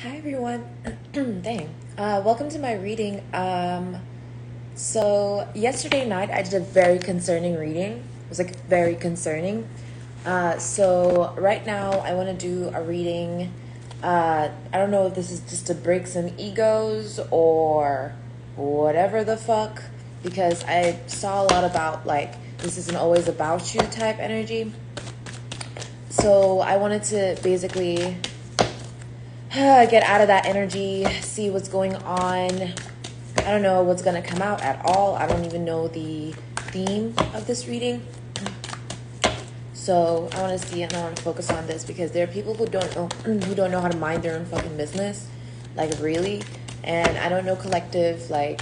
Hi everyone. Dang. Welcome to my reading. So yesterday night I did a very concerning reading. It was like very concerning. So right now I want to do a reading. I don't know if this is just to break some egos or whatever the fuck, because I saw a lot about like this isn't always about you type energy. So I wanted to basically get out of that energy, see what's going on. I don't know what's going to come out at all. I don't even know the theme of this reading. So I want to see and I want to focus on this because there are people who don't know how to mind their own fucking business, like really. And I don't know collective, like,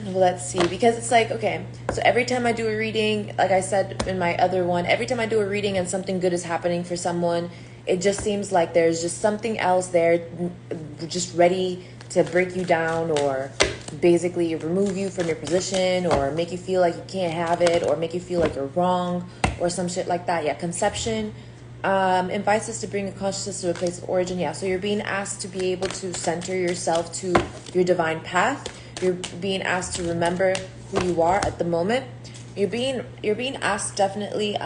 well, let's see, because it's like, okay, so every time I do a reading, like I said in my other one, every time I do a reading and something good is happening for someone, it just seems like there's just something else there just ready to break you down or basically remove you from your position or make you feel like you can't have it or make you feel like you're wrong or some shit like that. Yeah, conception invites us to bring a consciousness to a place of origin. Yeah, so you're being asked to be able to center yourself to your divine path. You're being asked to remember who you are at the moment. You're being asked definitely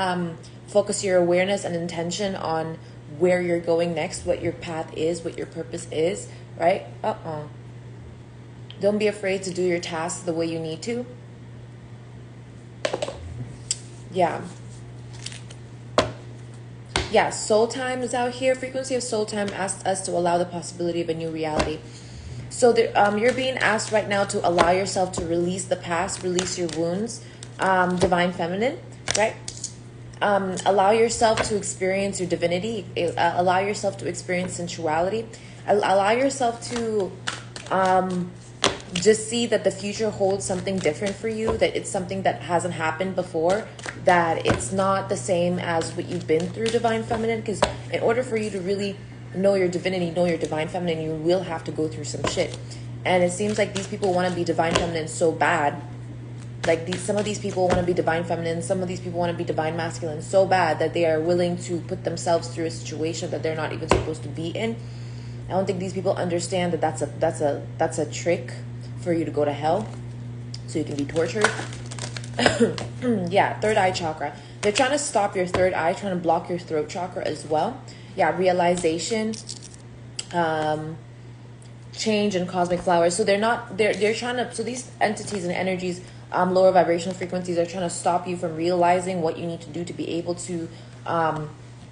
focus your awareness and intention on where you're going next, what your path is, what your purpose is, right? Don't be afraid to do your tasks the way you need to. Yeah, soul time is out here. Frequency of soul time asks us to allow the possibility of a new reality. So you're being asked right now to allow yourself to release the past, release your wounds, divine feminine, right? Allow yourself to experience your divinity. Allow yourself to experience sensuality. Allow yourself to just see that the future holds something different for you, that it's something that hasn't happened before, that it's not the same as what you've been through, divine feminine, because in order for you to really know your divinity, know your divine feminine, you will have to go through some shit. And it seems like these people want to be divine feminine so bad. Like some of these people want to be divine feminine, some of these people want to be divine masculine so bad that they are willing to put themselves through a situation that they're not even supposed to be in. I don't think these people understand that that's a trick for you to go to hell, so you can be tortured. Yeah, third eye chakra. They're trying to stop your third eye, trying to block your throat chakra as well. Yeah, realization, change, and cosmic flowers. So they're trying to, so these entities and energies, lower vibrational frequencies, are trying to stop you from realizing what you need to do to be able to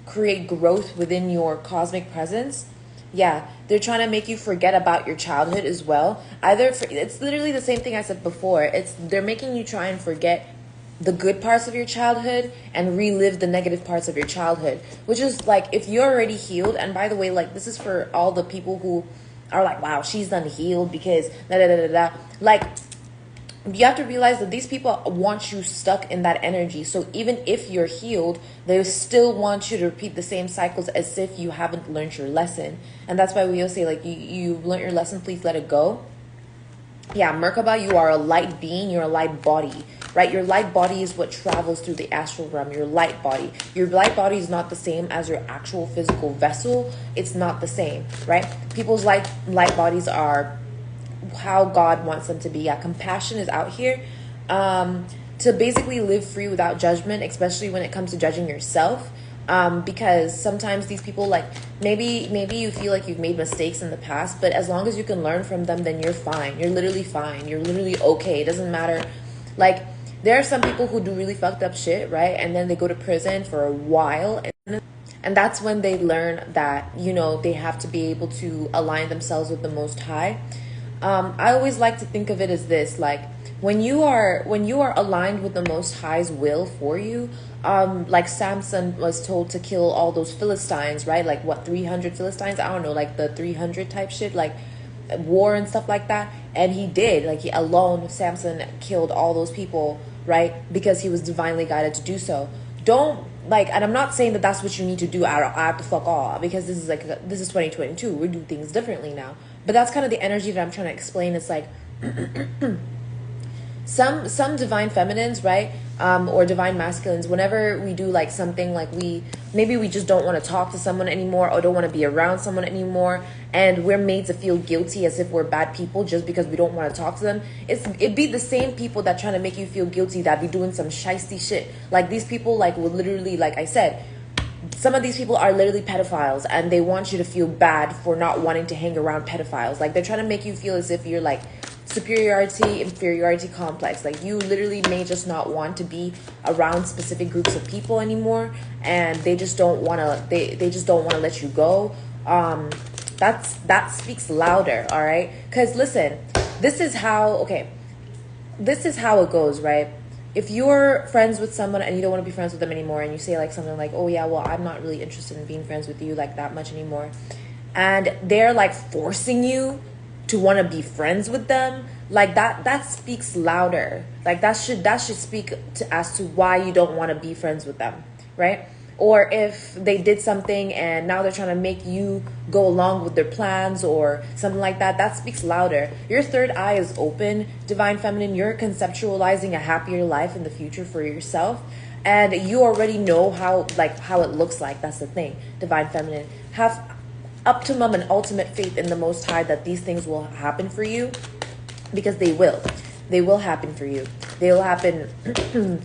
create growth within your cosmic presence. Yeah, they're trying to make you forget about your childhood as well. It's literally the same thing I said before. They're making you try and forget the good parts of your childhood and relive the negative parts of your childhood, which is like, if you're already healed, and by the way, like, this is for all the people who are like, wow, she's done healed because da da da da da. Like, you have to realize that these people want you stuck in that energy. So even if you're healed, they still want you to repeat the same cycles as if you haven't learned your lesson. And that's why we all say, like, you've learned your lesson, please let it go. Yeah, Merkaba, you are a light being, you're a light body, right? Your light body is what travels through the astral realm, your light body. Your light body is not the same as your actual physical vessel. It's not the same, right? People's light bodies are how God wants them to be. Yeah, compassion is out here to basically live free without judgment, especially when it comes to judging yourself. Because sometimes these people, like, maybe you feel like you've made mistakes in the past, but as long as you can learn from them, then you're fine. You're literally fine. You're literally okay. It doesn't matter. Like, there are some people who do really fucked up shit, right? And then they go to prison for a while, and that's when they learn that, you know, they have to be able to align themselves with the Most High. I always like to think of it as this, like, when you are aligned with the Most High's will for you, like Samson was told to kill all those Philistines, right? Like, what, 300 Philistines? I don't know, like the 300 type shit, like war and stuff like that. And he did, like, Samson killed all those people, right? Because he was divinely guided to do so. Don't, like, and I'm not saying that that's what you need to do out the fuck all, because this is 2022. We do things differently now. But that's kind of the energy that I'm trying to explain. It's like, some divine feminines, right, or divine masculines, whenever we do like something like we just don't want to talk to someone anymore or don't want to be around someone anymore, and we're made to feel guilty as if we're bad people just because we don't want to talk to them. It'd be the same people that trying to make you feel guilty that be doing some shisty shit. Like these people like will literally, like I said, some of these people are literally pedophiles, and they want you to feel bad for not wanting to hang around pedophiles. Like they're trying to make you feel as if you're like superiority, inferiority complex. Like you literally may just not want to be around specific groups of people anymore, and they just don't want to. They just don't want to let you go. That speaks louder. All right, because listen, this is how it goes, right? If you're friends with someone and you don't want to be friends with them anymore, and you say like something like, oh yeah, well, I'm not really interested in being friends with you like that much anymore, and they're like forcing you to want to be friends with them, like that speaks louder. Like that should speak to as to why you don't want to be friends with them, right? Or if they did something and now they're trying to make you go along with their plans or something like that, that speaks louder. Your third eye is open, divine feminine. You're conceptualizing a happier life in the future for yourself, and you already know how it looks like. That's the thing, divine feminine. Have optimum and ultimate faith in the Most High that these things will happen for you, because they will. They will happen for you. They will happen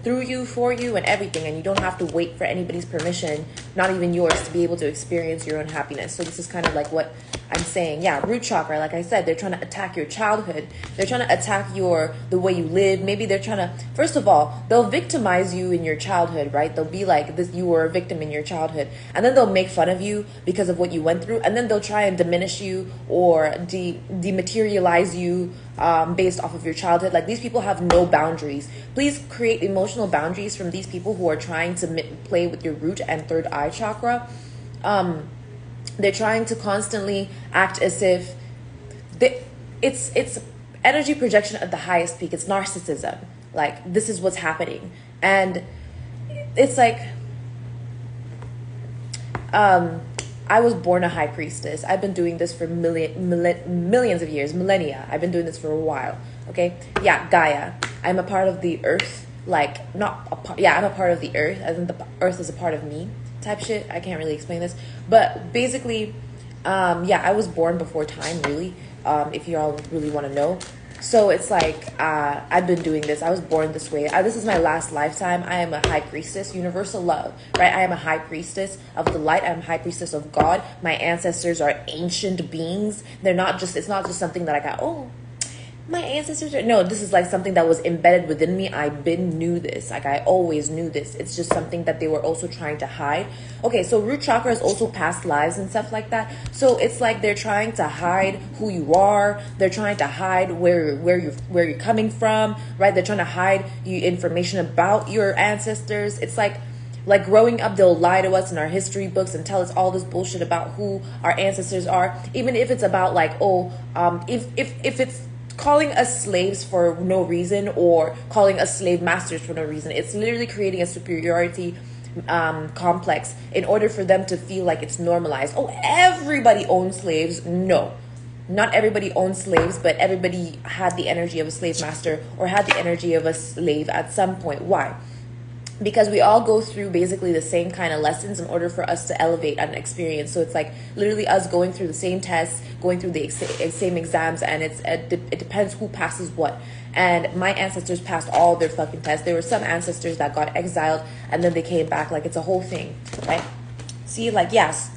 through you, for you, and everything. And you don't have to wait for anybody's permission, not even yours, to be able to experience your own happiness. So this is kind of like what I'm saying. Yeah, root chakra, like I said, they're trying to attack your childhood. They're trying to attack the way you live. Maybe they're trying to, first of all, they'll victimize you in your childhood, right? They'll be like, this, you were a victim in your childhood. And then they'll make fun of you because of what you went through. And then they'll try and diminish you or dematerialize you based off of your childhood. Like these people have no boundaries. Please create emotional boundaries from these people who are trying to play with your root and third eye chakra. They're trying to constantly act as if it's energy projection at the highest peak. It's narcissism. Like this is what's happening, and it's like I was born a high priestess. I've been doing this for millions of years, millennia. I've been doing this for a while. Okay, yeah, Gaia. I'm a part of the earth. Like not a part. Yeah, I'm a part of the earth. I think the earth is a part of me. Type shit. I can't really explain this, but basically, yeah, I was born before time. Really, if you all really want to know. So it's like I've been doing this. I was born this way. This is my last lifetime. I am a high priestess, universal love, right? I am a high priestess of the light. I'm a high priestess of God. My ancestors are ancient beings. They're not just. It's not just something that I got. Oh, my ancestors are. No, this is like something that was embedded within me. I knew this. Like I always knew this. It's just something that they were also trying to hide. Okay, so root chakra is also past lives and stuff like that. So it's like they're trying to hide who you are. They're trying to hide where you're coming from, right? They're trying to hide you information about your ancestors. It's like growing up, they'll lie to us in our history books and tell us all this bullshit about who our ancestors are. Even if it's about like, if it's calling us slaves for no reason or calling us slave masters for no reason, it's literally creating a superiority complex in order for them to feel like it's normalized. Oh, everybody owns slaves. No, not everybody owns slaves, but everybody had the energy of a slave master or had the energy of a slave at some point. Why? Because we all go through basically the same kind of lessons in order for us to elevate an experience. So it's like literally us going through the same tests, going through the same exams, and it depends who passes what. And my ancestors passed all their fucking tests. There were some ancestors that got exiled and then they came back. Like it's a whole thing, right? See, like yes,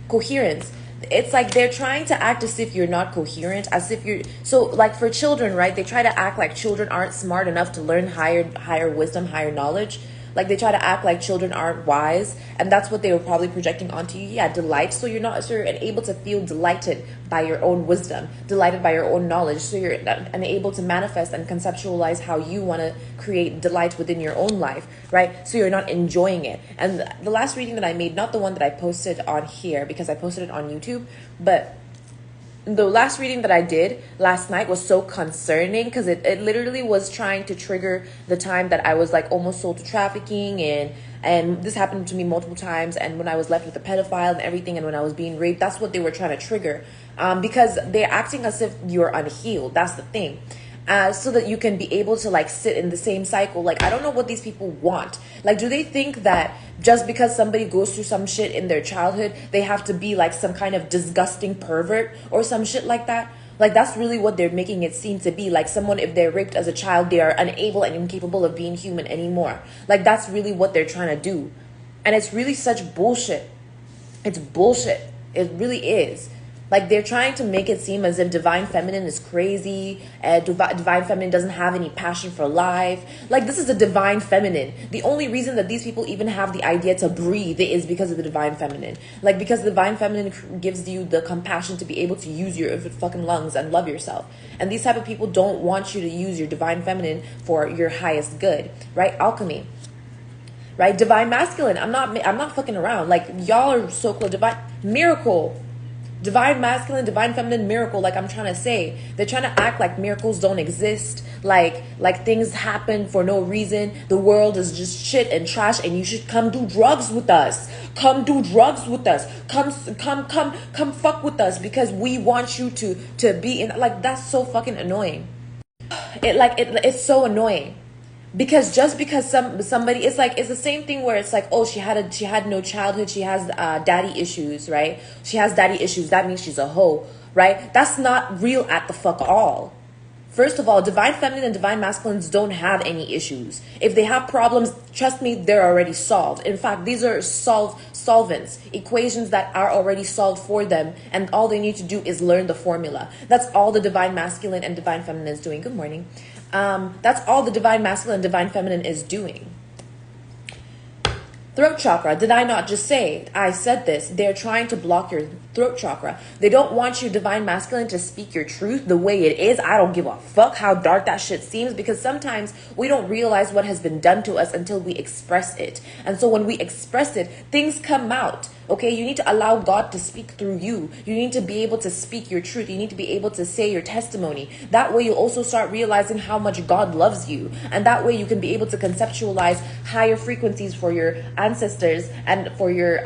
coherence. It's like they're trying to act as if you're not coherent, as if you're so like for children, right? They try to act like children aren't smart enough to learn higher wisdom, higher knowledge. Like they try to act like children aren't wise, and that's what they were probably projecting onto you. Yeah, delight. So you're able to feel delighted by your own wisdom, delighted by your own knowledge. So you're unable to manifest and conceptualize how you want to create delight within your own life, right? So you're not enjoying it. And the last reading that I made, not the one that I posted on here because I posted it on YouTube, but the last reading that I did last night was so concerning because it literally was trying to trigger the time that I was like almost sold to trafficking, and this happened to me multiple times, and when I was left with a pedophile and everything, and when I was being raped. That's what they were trying to trigger, because they're acting as if you're unhealed. That's the thing. so that you can be able to like sit in the same cycle. Like, I don't know what these people want. Like, do they think that just because somebody goes through some shit in their childhood, they have to be like some kind of disgusting pervert or some shit like that? Like, that's really what they're making it seem to be. Like, someone, if they're raped as a child, they are unable and incapable of being human anymore. Like, that's really what they're trying to do. And it's really such bullshit. It's bullshit. It really is. Like, they're trying to make it seem as if divine feminine is crazy, and divine feminine doesn't have any passion for life. Like, this is a divine feminine. The only reason that these people even have the idea to breathe is because of the divine feminine. Like, because the divine feminine gives you the compassion to be able to use your fucking lungs and love yourself. And these type of people don't want you to use your divine feminine for your highest good, right? Alchemy. Right? Divine masculine. I'm not fucking around. Like, y'all are so close. Divine miracle. Divine masculine, divine feminine, miracle. Like, I'm trying to say, they're trying to act like miracles don't exist. Like things happen for no reason. The world is just shit and trash, and you should come do drugs with us. Come do drugs with us. Come fuck with us, because we want you to be in. Like, that's so fucking annoying. It's so annoying. Because just because somebody, it's the same thing where it's like, oh, she had no childhood, she has daddy issues, right? She has daddy issues, that means she's a hoe, right? That's not real at the fuck all. First of all, divine feminine and divine masculines don't have any issues. If they have problems, trust me, they're already solved. In fact, these are solvents, equations that are already solved for them, and all they need to do is learn the formula. That's all the divine masculine and divine feminine is doing. Good morning. That's all the divine masculine and divine feminine is doing. Throat chakra. Did I not just say? I said this. They're trying to block your throat chakra. They don't want your divine masculine to speak your truth the way it is. I don't give a fuck how dark that shit seems, because sometimes we don't realize what has been done to us until we express it. And so when we express it, things come out. Okay, you need to allow God to speak through you. You need to be able to speak your truth. You need to be able to say your testimony. That way you also start realizing how much God loves you. And that way you can be able to conceptualize higher frequencies for your ancestors and for your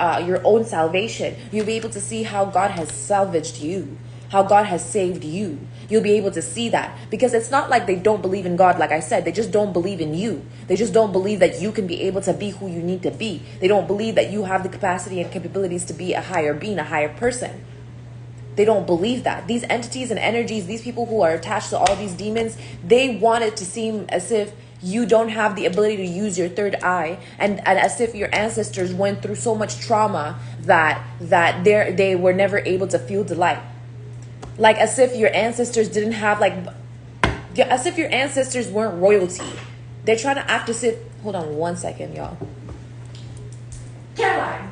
own salvation. You'll be able to see how God has salvaged you, how God has saved you. You'll be able to see that, because it's not like they don't believe in God. Like I said, they just don't believe in you. They just don't believe that you can be able to be who you need to be. They don't believe that you have the capacity and capabilities to be a higher being, a higher person. They don't believe that. These entities and energies, these people who are attached to all these demons, they want it to seem as if you don't have the ability to use your third eye, and as if your ancestors went through so much trauma that they were never able to feel delight. Like, as if your ancestors didn't have, as if your ancestors weren't royalty. They're trying to act as if, hold on one second, y'all. Caroline,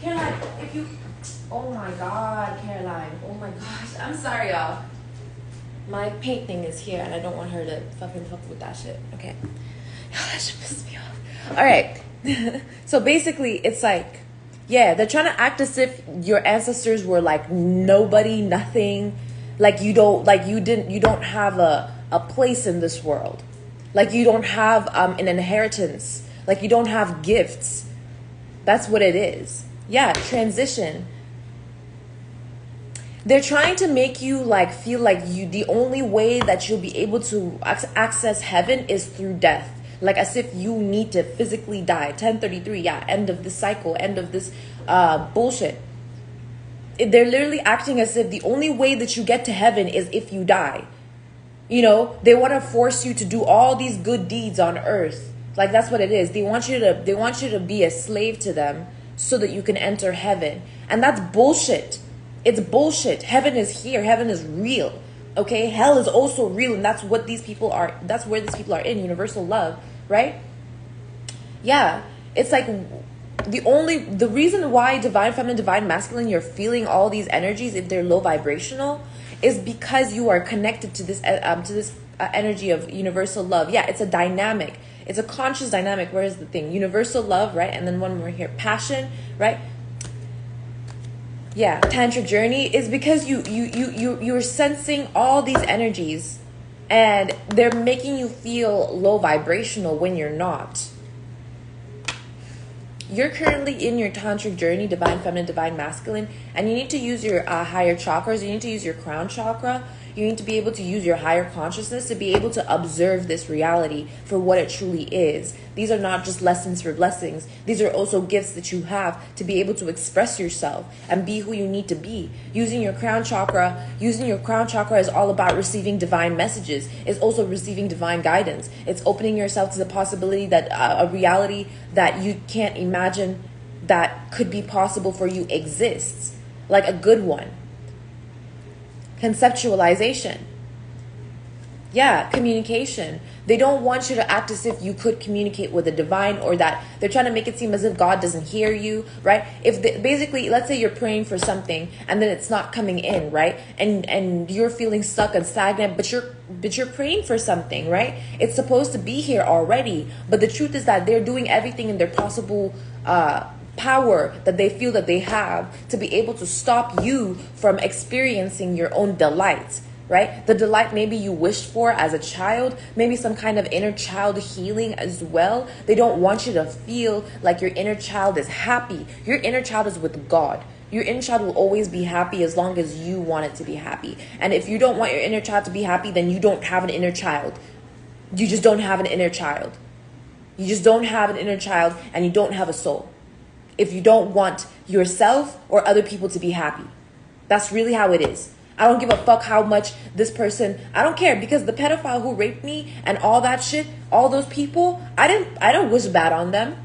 if you, oh my God, Caroline, oh my gosh, I'm sorry, y'all. My paint thing is here, and I don't want her to fucking fuck with that shit, okay? That shit pisses me off. All right, so basically, it's like, yeah, they're trying to act as if your ancestors were like nobody, nothing. Like, you don't have a place in this world. Like, you don't have an inheritance. Like, you don't have gifts. That's what it is. Yeah, transition. They're trying to make you like feel like the only way that you'll be able to access heaven is through death. Like, as if you need to physically die. 1033, yeah, end of this cycle, end of this bullshit. They're literally acting as if the only way that you get to heaven is if you die. You know, they want to force you to do all these good deeds on earth. Like, that's what it is. They want you to be a slave to them so that you can enter heaven. And that's bullshit. It's bullshit. Heaven is here. Heaven is real. Okay, hell is also real, and that's what these people are. That's where these people are in universal love, right? Yeah, it's like the reason why divine feminine, divine masculine, you're feeling all these energies if they're low vibrational, is because you are connected to this energy of universal love. Yeah, it's a dynamic. It's a conscious dynamic. Where is the thing? Universal love, right? And then one more here, passion, right? Yeah, tantric journey is because you're sensing all these energies, and they're making you feel low vibrational when you're not. you're currently in your tantric journey, divine feminine, divine masculine, and you need to use your higher chakras. You need to use your crown chakra. You need to be able to use your higher consciousness to be able to observe this reality for what it truly is. These are not just lessons for blessings. These are also gifts that you have to be able to express yourself and be who you need to be. Using your crown chakra is all about receiving divine messages. It's also receiving divine guidance. It's opening yourself to the possibility that a reality that you can't imagine that could be possible for you exists, like a good one. Conceptualization. Yeah, communication. They don't want you to act as if you could communicate with the divine, or that they're trying to make it seem as if God doesn't hear you, right? Basically, let's say you're praying for something and then it's not coming in, right? And you're feeling stuck and stagnant, but you're praying for something, right? It's supposed to be here already. But the truth is that they're doing everything in their possible power that they feel that they have to be able to stop you from experiencing your own delight, right? The delight maybe you wished for as a child, maybe some kind of inner child healing as well. They don't want you to feel like your inner child is happy. Your inner child is with God. Your inner child will always be happy as long as you want it to be happy. And if you don't want your inner child to be happy, then you don't have an inner child. You just don't have an inner child. You just don't have an inner child, and you don't have a soul. If you don't want yourself or other people to be happy. That's really how it is. I don't give a fuck how much this person, I don't care, because the pedophile who raped me and all that shit, all those people, I don't wish bad on them.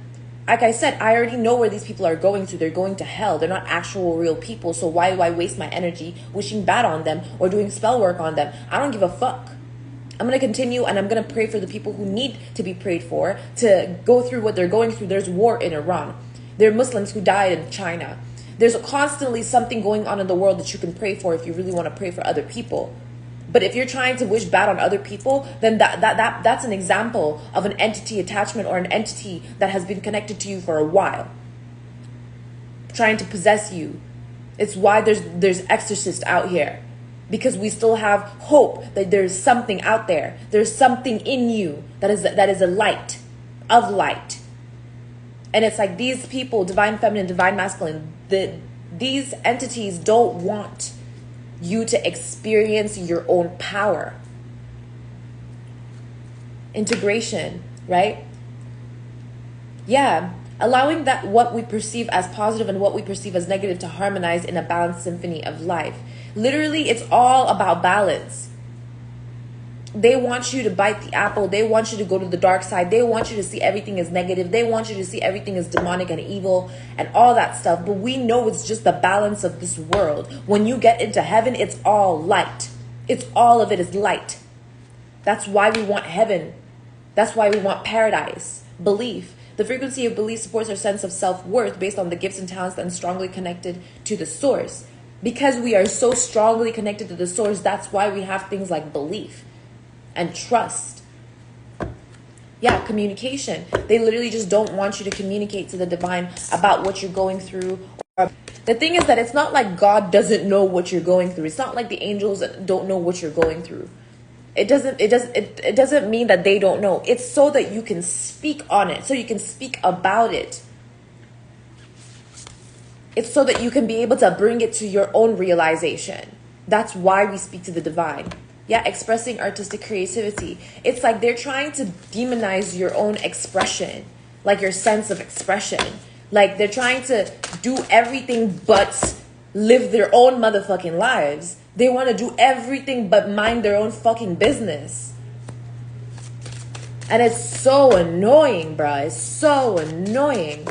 Like I said, I already know where these people are going to. They're going to hell. They're not actual real people. So why do I waste my energy wishing bad on them or doing spell work on them? I don't give a fuck. I'm going to continue, and I'm going to pray for the people who need to be prayed for to go through what they're going through. There's war in Iran. There are Muslims who died in China. There's constantly something going on in the world that you can pray for if you really want to pray for other people. But if you're trying to wish bad on other people, then that's an example of an entity attachment, or an entity that has been connected to you for a while, trying to possess you. It's why there's exorcists out here, because we still have hope that there's something out there. There's something in you that is a light of light. And it's like these people, divine feminine, divine masculine, these entities don't want you to experience your own power. Integration, right? Yeah, allowing that what we perceive as positive and what we perceive as negative to harmonize in a balanced symphony of life. Literally, it's all about balance. They want you to bite the apple. They want you to go to the dark side. They want you to see everything as negative. They want you to see everything as demonic and evil and all that stuff. But we know it's just the balance of this world. When you get into heaven, it's all light. It's all of it is light. That's why we want heaven. That's why we want paradise. Belief. The frequency of belief supports our sense of self-worth based on the gifts and talents that are strongly connected to the source. Because we are so strongly connected to the source, that's why we have things like belief and trust. Yeah, communication. They literally just don't want you to communicate to the divine about what you're going through. The thing is that it's not like God doesn't know what you're going through. It's not like the angels don't know what you're going through. It doesn't mean that they don't know. It's so that you can speak on it, so you can speak about it. It's so that you can be able to bring it to your own realization. That's why we speak to the divine. Yeah, expressing artistic creativity. It's like they're trying to demonize your own expression, like your sense of expression. Like they're trying to do everything but live their own motherfucking lives. They want to do everything but mind their own fucking business. And it's so annoying, bruh. It's so annoying.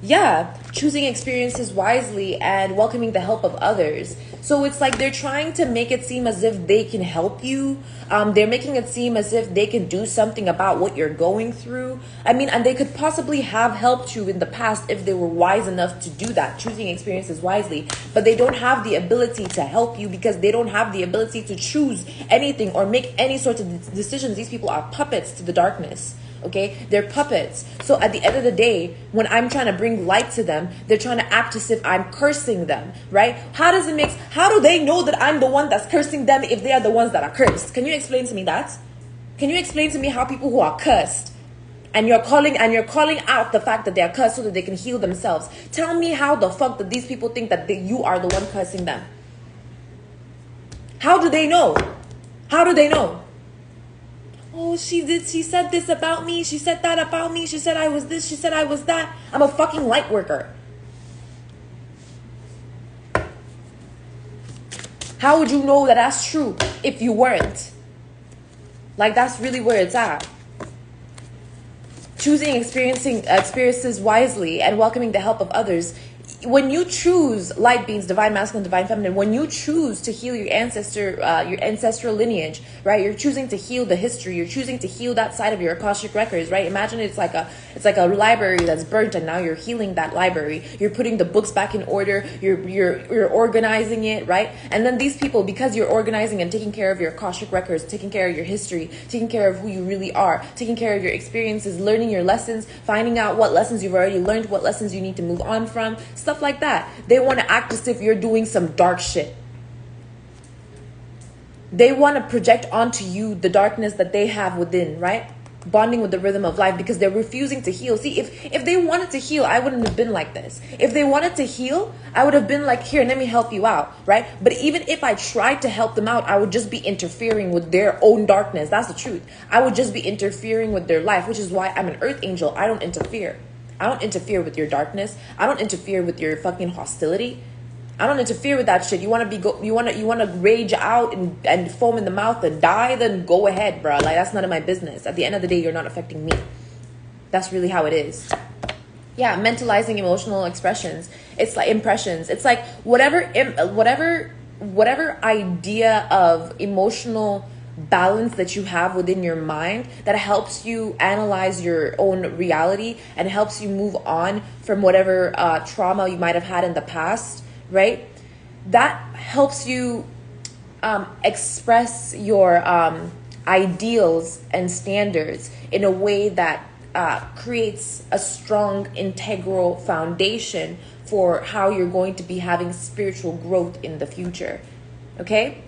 Yeah, choosing experiences wisely and welcoming the help of others. So it's like they're trying to make it seem as if they can help you. They're making it seem as if they can do something about what you're going through. I mean, and they could possibly have helped you in the past if they were wise enough to do that, choosing experiences wisely. But they don't have the ability to help you because they don't have the ability to choose anything or make any sorts of decisions. These people are puppets to the darkness. Okay, they're puppets. So at the end of the day, when I'm trying to bring light to them, they're trying to act as if I'm cursing them, right? How do they know that I'm the one that's cursing them if they are the ones that are cursed? Can you explain to me that? Can you explain to me how people who are cursed And you're calling out the fact that they are cursed so that they can heal themselves. Tell me how the fuck that these people think that you are the one cursing them? How do they know? How do they know? Oh, she said this about me. She said that about me. She said I was this. She said I was that. I'm a fucking light worker. How would you know that that's true if you weren't? Like, that's really where it's at. Choosing experiences wisely and welcoming the help of others. When you choose light beings, divine masculine, divine feminine, when you choose to heal your ancestral lineage, right? You're choosing to heal the history. You're choosing to heal that side of your Akashic records, right? Imagine it's like a library that's burnt, and now you're healing that library. You're putting the books back in order. You're organizing it, right? And then these people, because you're organizing and taking care of your Akashic records, taking care of your history, taking care of who you really are, taking care of your experiences, learning your lessons, finding out what lessons you've already learned, what lessons you need to move on from, stuff like that. They want to act as if you're doing some dark shit. They want to project onto you the darkness that they have within, right? Bonding with the rhythm of life because they're refusing to heal. See, if they wanted to heal, I wouldn't have been like this. If they wanted to heal, I would have been like, here, let me help you out, right? But even if I tried to help them out, I would just be interfering with their own darkness. That's the truth. I would just be interfering with their life, which is why I'm an earth angel. I don't interfere. I don't interfere with your darkness. I don't interfere with your fucking hostility. I don't interfere with that shit. You want to rage out and foam in the mouth and die, then go ahead, bro. Like, that's none of my business. At the end of the day, you're not affecting me. That's really how it is. Yeah, mentalizing emotional expressions. It's like impressions. It's like whatever idea of emotional balance that you have within your mind that helps you analyze your own reality and helps you move on from whatever trauma you might have had in the past, right? That helps you express your ideals and standards in a way that creates a strong integral foundation for how you're going to be having spiritual growth in the future. Okay?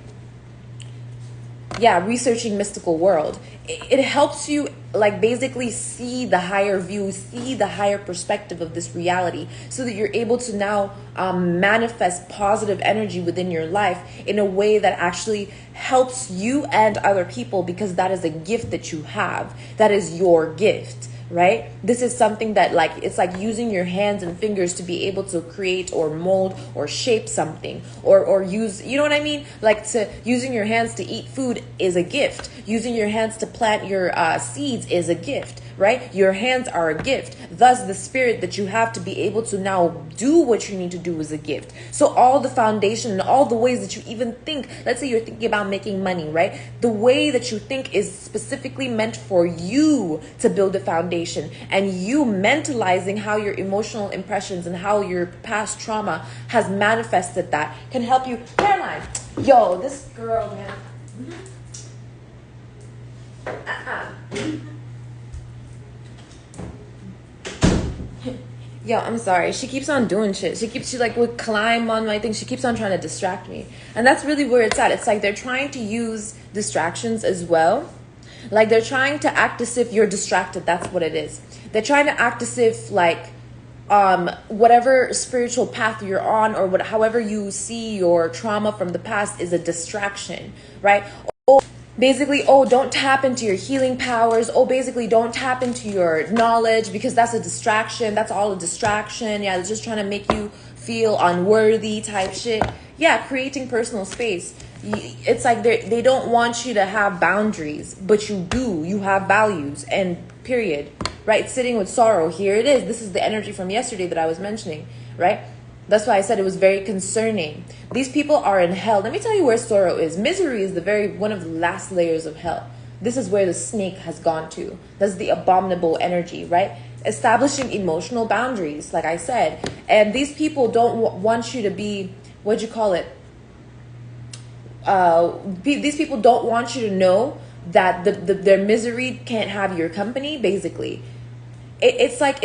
Yeah, researching mystical world. It helps you like basically see the higher view, see the higher perspective of this reality so that you're able to now manifest positive energy within your life in a way that actually helps you and other people, because that is a gift that you have. That is your gift. Right? This is something that like, it's like using your hands and fingers to be able to create or mold or shape something or use, you know what I mean? Like using your hands to eat food is a gift. Using your hands to plant your seeds is a gift, right? Your hands are a gift. Thus, the spirit that you have to be able to now do what you need to do is a gift. So all the foundation and all the ways that you even think, let's say you're thinking about making money, right? The way that you think is specifically meant for you to build a foundation, and you mentalizing how your emotional impressions and how your past trauma has manifested that can help you. Caroline, yo, this girl, man. Yo, I'm sorry. She keeps on doing shit. She like would climb on my thing. She keeps on trying to distract me. And that's really where it's at. It's like they're trying to use distractions as well. Like they're trying to act as if you're distracted. That's what it is. They're trying to act as if like whatever spiritual path you're on or however you see your trauma from the past is a distraction, right? Basically, don't tap into your healing powers. Basically, don't tap into your knowledge because that's a distraction. That's all a distraction. Yeah, it's just trying to make you feel unworthy type shit. Yeah, creating personal space. It's like they don't want you to have boundaries, but you do. You have values and period, right? Sitting with sorrow. Here it is. This is the energy from yesterday that I was mentioning, right? That's why I said it was very concerning. These people are in hell. Let me tell you where sorrow is. Misery is one of the last layers of hell. This is where the snake has gone to. That's the abominable energy, right? Establishing emotional boundaries, like I said. And these people don't want you to be, what'd you call it? These people don't want you to know that their misery can't have your company, basically. It's like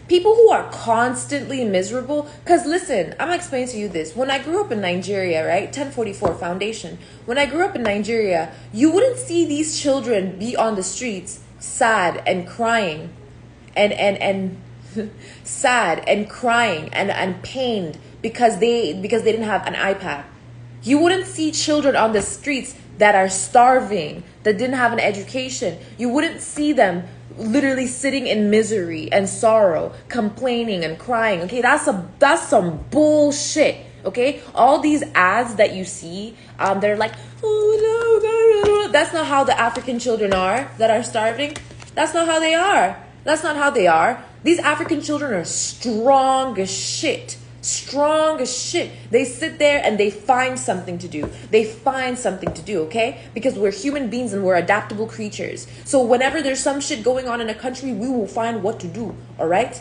People who are constantly miserable, because listen, I'm gonna explain to you this. When I grew up in Nigeria, right, 1044 Foundation, when I grew up in Nigeria, you wouldn't see these children be on the streets sad and crying and sad and crying and pained because they didn't have an iPad. You wouldn't see children on the streets that are starving, that didn't have an education. You wouldn't see them literally sitting in misery and sorrow, complaining and crying. Okay, that's some bullshit. Okay, all these ads that you see, they're like, oh no, that's not how the African children are that are starving. That's not how they are. That's not how they are. These African children are strong as shit. Strong as shit. They sit there and they find something to do. They find something to do, okay? Because we're human beings and we're adaptable creatures. So whenever there's some shit going on in a country, we will find what to do, all right?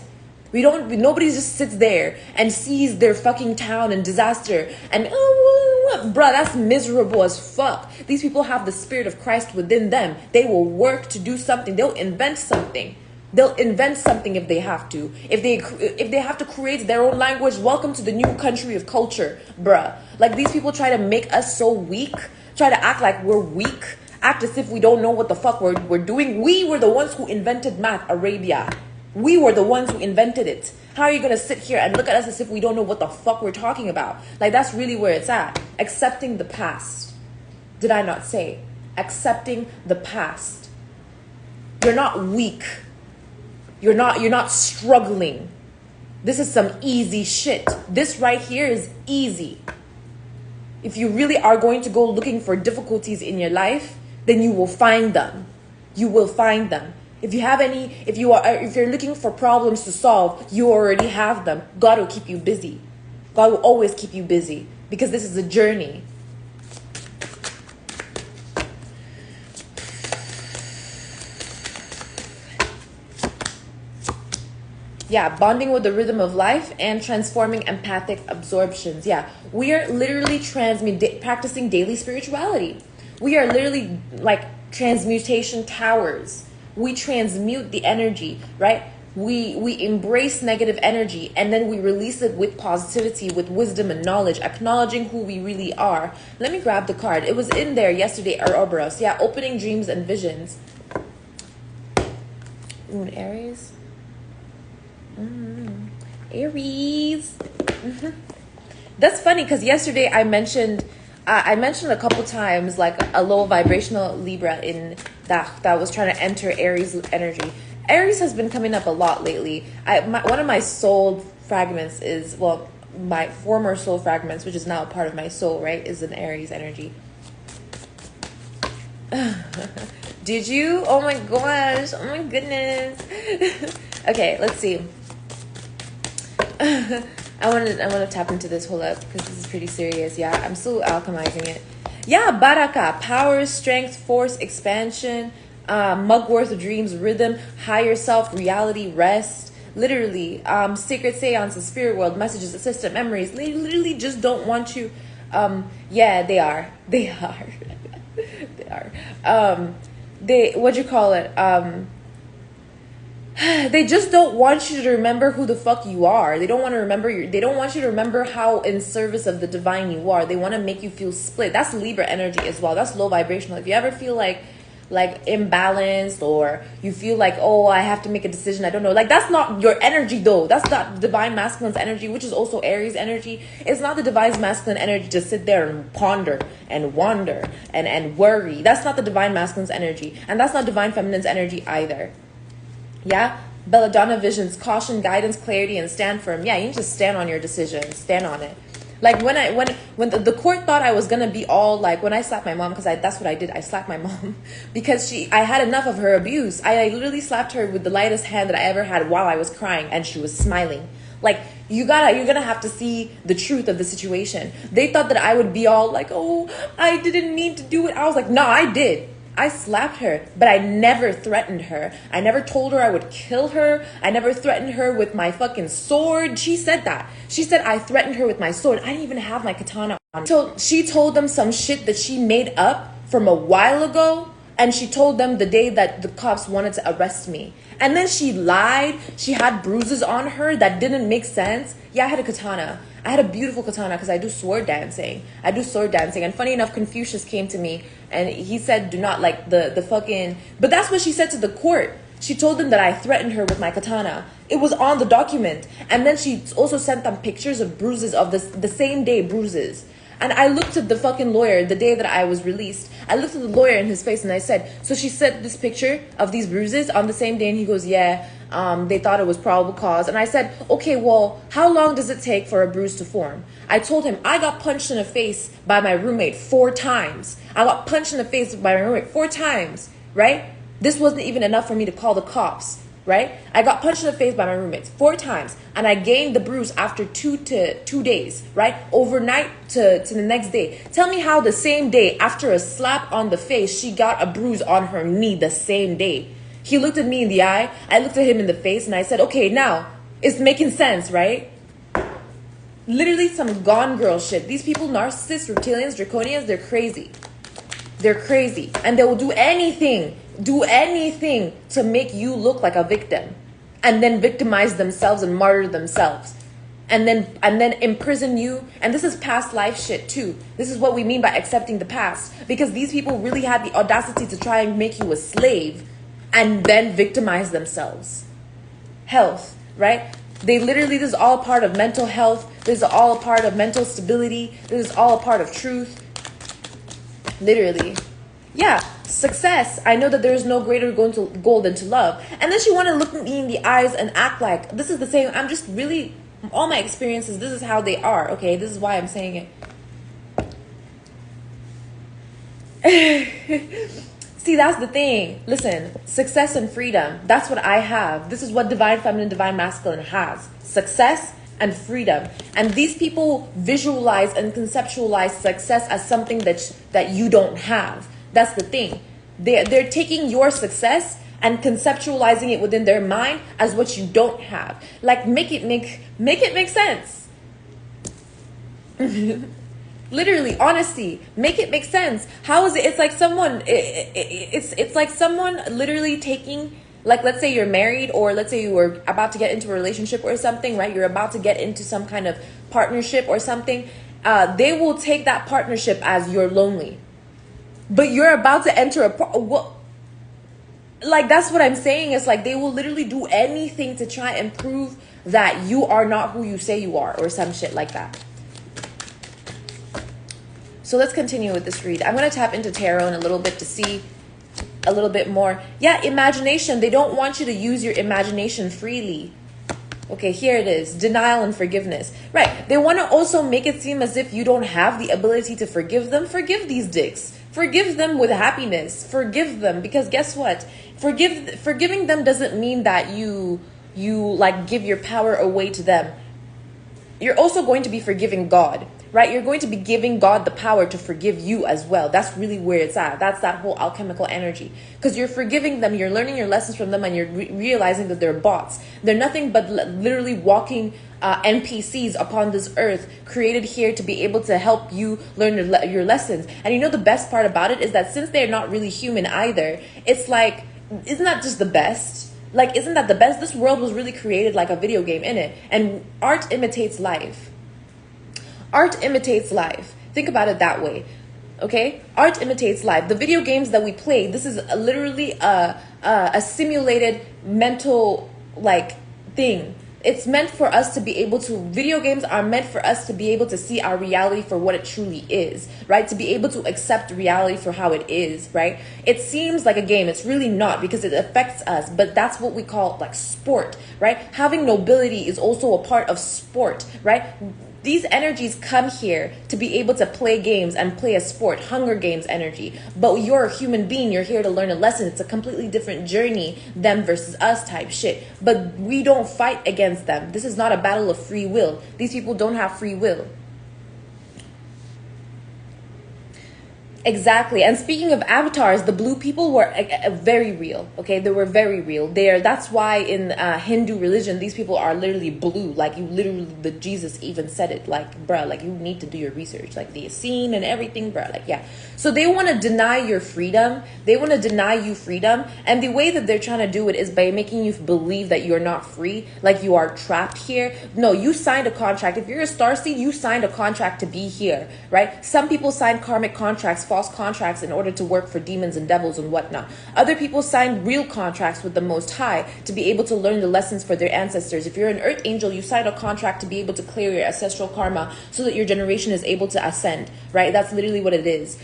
Nobody just sits there and sees their fucking town in disaster and, bruh, that's miserable as fuck. These people have the spirit of Christ within them. They will work to do something. They'll invent something. They'll invent something if they have to. If they have to create their own language, welcome to the new country of culture, bruh. Like, these people try to make us so weak, try to act like we're weak, act as if we don't know what the fuck we're doing. We were the ones who invented math, Arabia. We were the ones who invented it. How are you going to sit here and look at us as if we don't know what the fuck we're talking about? Like, that's really where it's at. Accepting the past. Did I not say? Accepting the past. You're not weak. You're not struggling. This is some easy shit. This right here is easy. If you really are going to go looking for difficulties in your life, then you will find them. You will find them. If you're looking for problems to solve, you already have them. God will keep you busy. God will always keep you busy because this is a journey. Yeah, bonding with the rhythm of life and transforming empathic absorptions. Yeah, we are literally practicing daily spirituality. We are literally like transmutation towers. We transmute the energy, right? We embrace negative energy and then we release it with positivity, with wisdom and knowledge, acknowledging who we really are. Let me grab the card. It was in there yesterday, Ouroboros. Yeah, opening dreams and visions. Ooh, an Aries. Aries. That's funny because yesterday I mentioned a couple times like a low vibrational Libra in that was trying to enter Aries energy. Aries has been coming up a lot lately. One of my soul fragments is, well, my former soul fragments, which is now a part of my soul, right, is an Aries energy. Did you? Oh my gosh. Oh my goodness. Okay, let's see. I want to tap into this. Hold up, because this is pretty serious. Yeah, I'm still alchemizing it. Yeah, Baraka, power, strength, force, expansion, mugwort, dreams, rhythm, higher self, reality, rest. Literally, sacred seances, spirit world, messages, assistant memories. They literally just don't want you. Yeah, they are. They are. They are. What'd you call it? They just don't want you to remember who the fuck you are. They don't want to remember they don't want you to remember how in service of the divine you are. They want to make you feel split. That's Libra energy as well. That's low vibrational. If you ever feel like imbalanced, or you feel like, oh, I have to make a decision, I don't know. Like, that's not your energy though. That's not divine masculine's energy, which is also Aries energy. It's not the divine masculine energy to sit there and ponder and wander and worry. That's not the divine masculine's energy. And that's not divine feminine's energy either. Yeah, Belladonna visions, caution, guidance, clarity, and stand firm. Yeah, you need to stand on your decision. Stand on it. Like when the court thought I was gonna be all like, when I slapped my mom, because that's what I did. I slapped my mom because I had enough of her abuse. I literally slapped her with the lightest hand that I ever had while I was crying, and she was smiling. Like, you're gonna have to see the truth of the situation. They thought that I would be all like, oh, I didn't mean to do it. I was like, no, I did. I slapped her, but I never threatened her. I never told her I would kill her. I never threatened her with my fucking sword. She said that. She said I threatened her with my sword. I didn't even have my katana on. So she told them some shit that she made up from a while ago, and she told them the day that the cops wanted to arrest me. And then she lied. She had bruises on her that didn't make sense. Yeah, I had a katana. I had a beautiful katana because I do sword dancing. I do sword dancing. And funny enough, Confucius came to me and he said, do not like the fucking... But that's what she said to the court. She told them that I threatened her with my katana. It was on the document. And then she also sent them pictures of bruises of the same day bruises. And I looked at the fucking lawyer the day that I was released. I looked at the lawyer in his face and I said, so she sent this picture of these bruises on the same day? And he goes, yeah, they thought it was probable cause. And I said, okay, well, how long does it take for a bruise to form? I told him, I got punched in the face by my roommate 4 times. I got punched in the face by my roommate 4 times, right? This wasn't even enough for me to call the cops. Right? I got punched in the face by my roommates 4 times, and I gained the bruise after 2 days, right? Overnight to the next day. Tell me how the same day, after a slap on the face, she got a bruise on her knee the same day. He looked at me in the eye, I looked at him in the face, and I said, okay, now, it's making sense, right? Literally some Gone Girl shit. These people, narcissists, reptilians, draconians, they're crazy. They're crazy, and they will do anything to make you look like a victim, and then victimize themselves and martyr themselves, and then imprison you. And this is past life shit too. This is what we mean by accepting the past, because these people really had the audacity to try and make you a slave and then victimize themselves. Health, right? They literally, this is all part of mental health. This is all a part of mental stability. This is all a part of truth. Literally. Yeah, success. I know that there is no greater goal than to love. And then she wanted to look me in the eyes and act like this is the same. I'm just really, all my experiences, this is how they are. Okay, this is why I'm saying it. See, that's the thing. Listen, success and freedom. That's what I have. This is what divine feminine, divine masculine has. Success and freedom. And these people visualize and conceptualize success as something that you don't have. That's the thing. They're taking your success and conceptualizing it within their mind as what you don't have. Like, make it make sense. Literally, honesty, make it make sense. How is it? It's like someone. It's like someone literally taking. Like, let's say you're married, or let's say you were about to get into a relationship or something, right? You're about to get into some kind of partnership or something. They will take that partnership as you're lonely. But you're about to enter like, that's what I'm saying. It's like they will literally do anything to try and prove that you are not who you say you are, or some shit like that. So let's continue with this read. I'm going to tap into tarot in a little bit to see a little bit more. Yeah, imagination. They don't want you to use your imagination freely. Okay, here it is. Denial and forgiveness. Right. They want to also make it seem as if you don't have the ability to forgive them. Forgive these dicks. Forgive them with happiness. Forgive them, because guess what? Forgiving them doesn't mean that you like give your power away to them. You're also going to be forgiving God, right? You're going to be giving God the power to forgive you as well. That's really where it's at. That's that whole alchemical energy. Because you're forgiving them, you're learning your lessons from them, and you're realizing that they're bots. They're nothing but literally walking NPCs upon this earth, created here to be able to help you learn your lessons. And you know the best part about it is that since they're not really human either, it's like, isn't that just the best? Like, isn't that the best? This world was really created like a video game in it. And art imitates life. Art imitates life. Think about it that way. Okay? Art imitates life. The video games that we play, this is literally a simulated mental like thing. It's meant for us to be able to, video games are meant for us to be able to see our reality for what it truly is, right? To be able to accept reality for how it is, right? It seems like a game. It's really not, because it affects us, but that's what we call like sport, right? Having nobility is also a part of sport, right? These energies come here to be able to play games and play a sport, Hunger Games energy. But you're a human being. You're here to learn a lesson. It's a completely different journey, them versus us type shit. But we don't fight against them. This is not a battle of free will. These people don't have free will. Exactly. And speaking of avatars, the blue people were very real. Okay, they were very real. That's why in Hindu religion, these people are literally blue. Like you literally, the Jesus even said it. Like, bruh, like you need to do your research. Like the Essene and everything, bruh. Like, yeah. So they want to deny your freedom. They want to deny you freedom. And the way that they're trying to do it is by making you believe that you're not free, like you are trapped here. No, you signed a contract. If you're a starseed, you signed a contract to be here, right? Some people sign karmic contracts, false contracts, in order to work for demons and devils and whatnot. Other people sign real contracts with the Most High to be able to learn the lessons for their ancestors. If you're an earth angel, you sign a contract to be able to clear your ancestral karma so that your generation is able to ascend, right? That's literally what it is.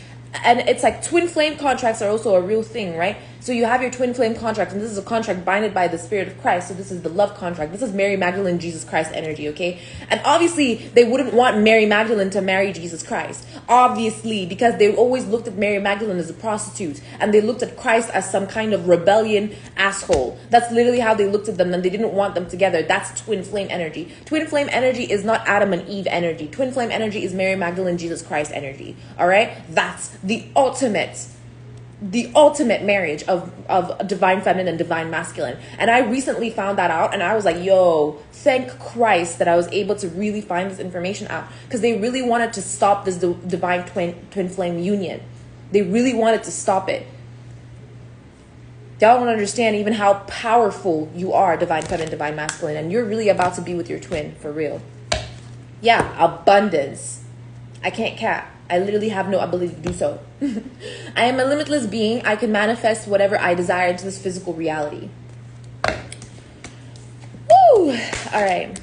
And it's like twin flame contracts are also a real thing, right? So you have your twin flame contract, and this is a contract binded by the Spirit of Christ. So this is the love contract. This is Mary Magdalene, Jesus Christ energy, okay? And obviously, they wouldn't want Mary Magdalene to marry Jesus Christ. Obviously, because they always looked at Mary Magdalene as a prostitute, and they looked at Christ as some kind of rebellion asshole. That's literally how they looked at them, and they didn't want them together. That's twin flame energy. Twin flame energy is not Adam and Eve energy. Twin flame energy is Mary Magdalene, Jesus Christ energy, all right? That's the ultimate marriage of divine feminine and divine masculine. And I recently found that out, and I was like, yo, thank Christ that I was able to really find this information out, because they really wanted to stop this divine twin flame union. They really wanted to stop it. Y'all don't understand even how powerful you are, divine feminine, divine masculine, and you're really about to be with your twin for real. Yeah, abundance. I can't cap. I literally have no ability to do so. I am a limitless being. I can manifest whatever I desire into this physical reality. Woo! All right.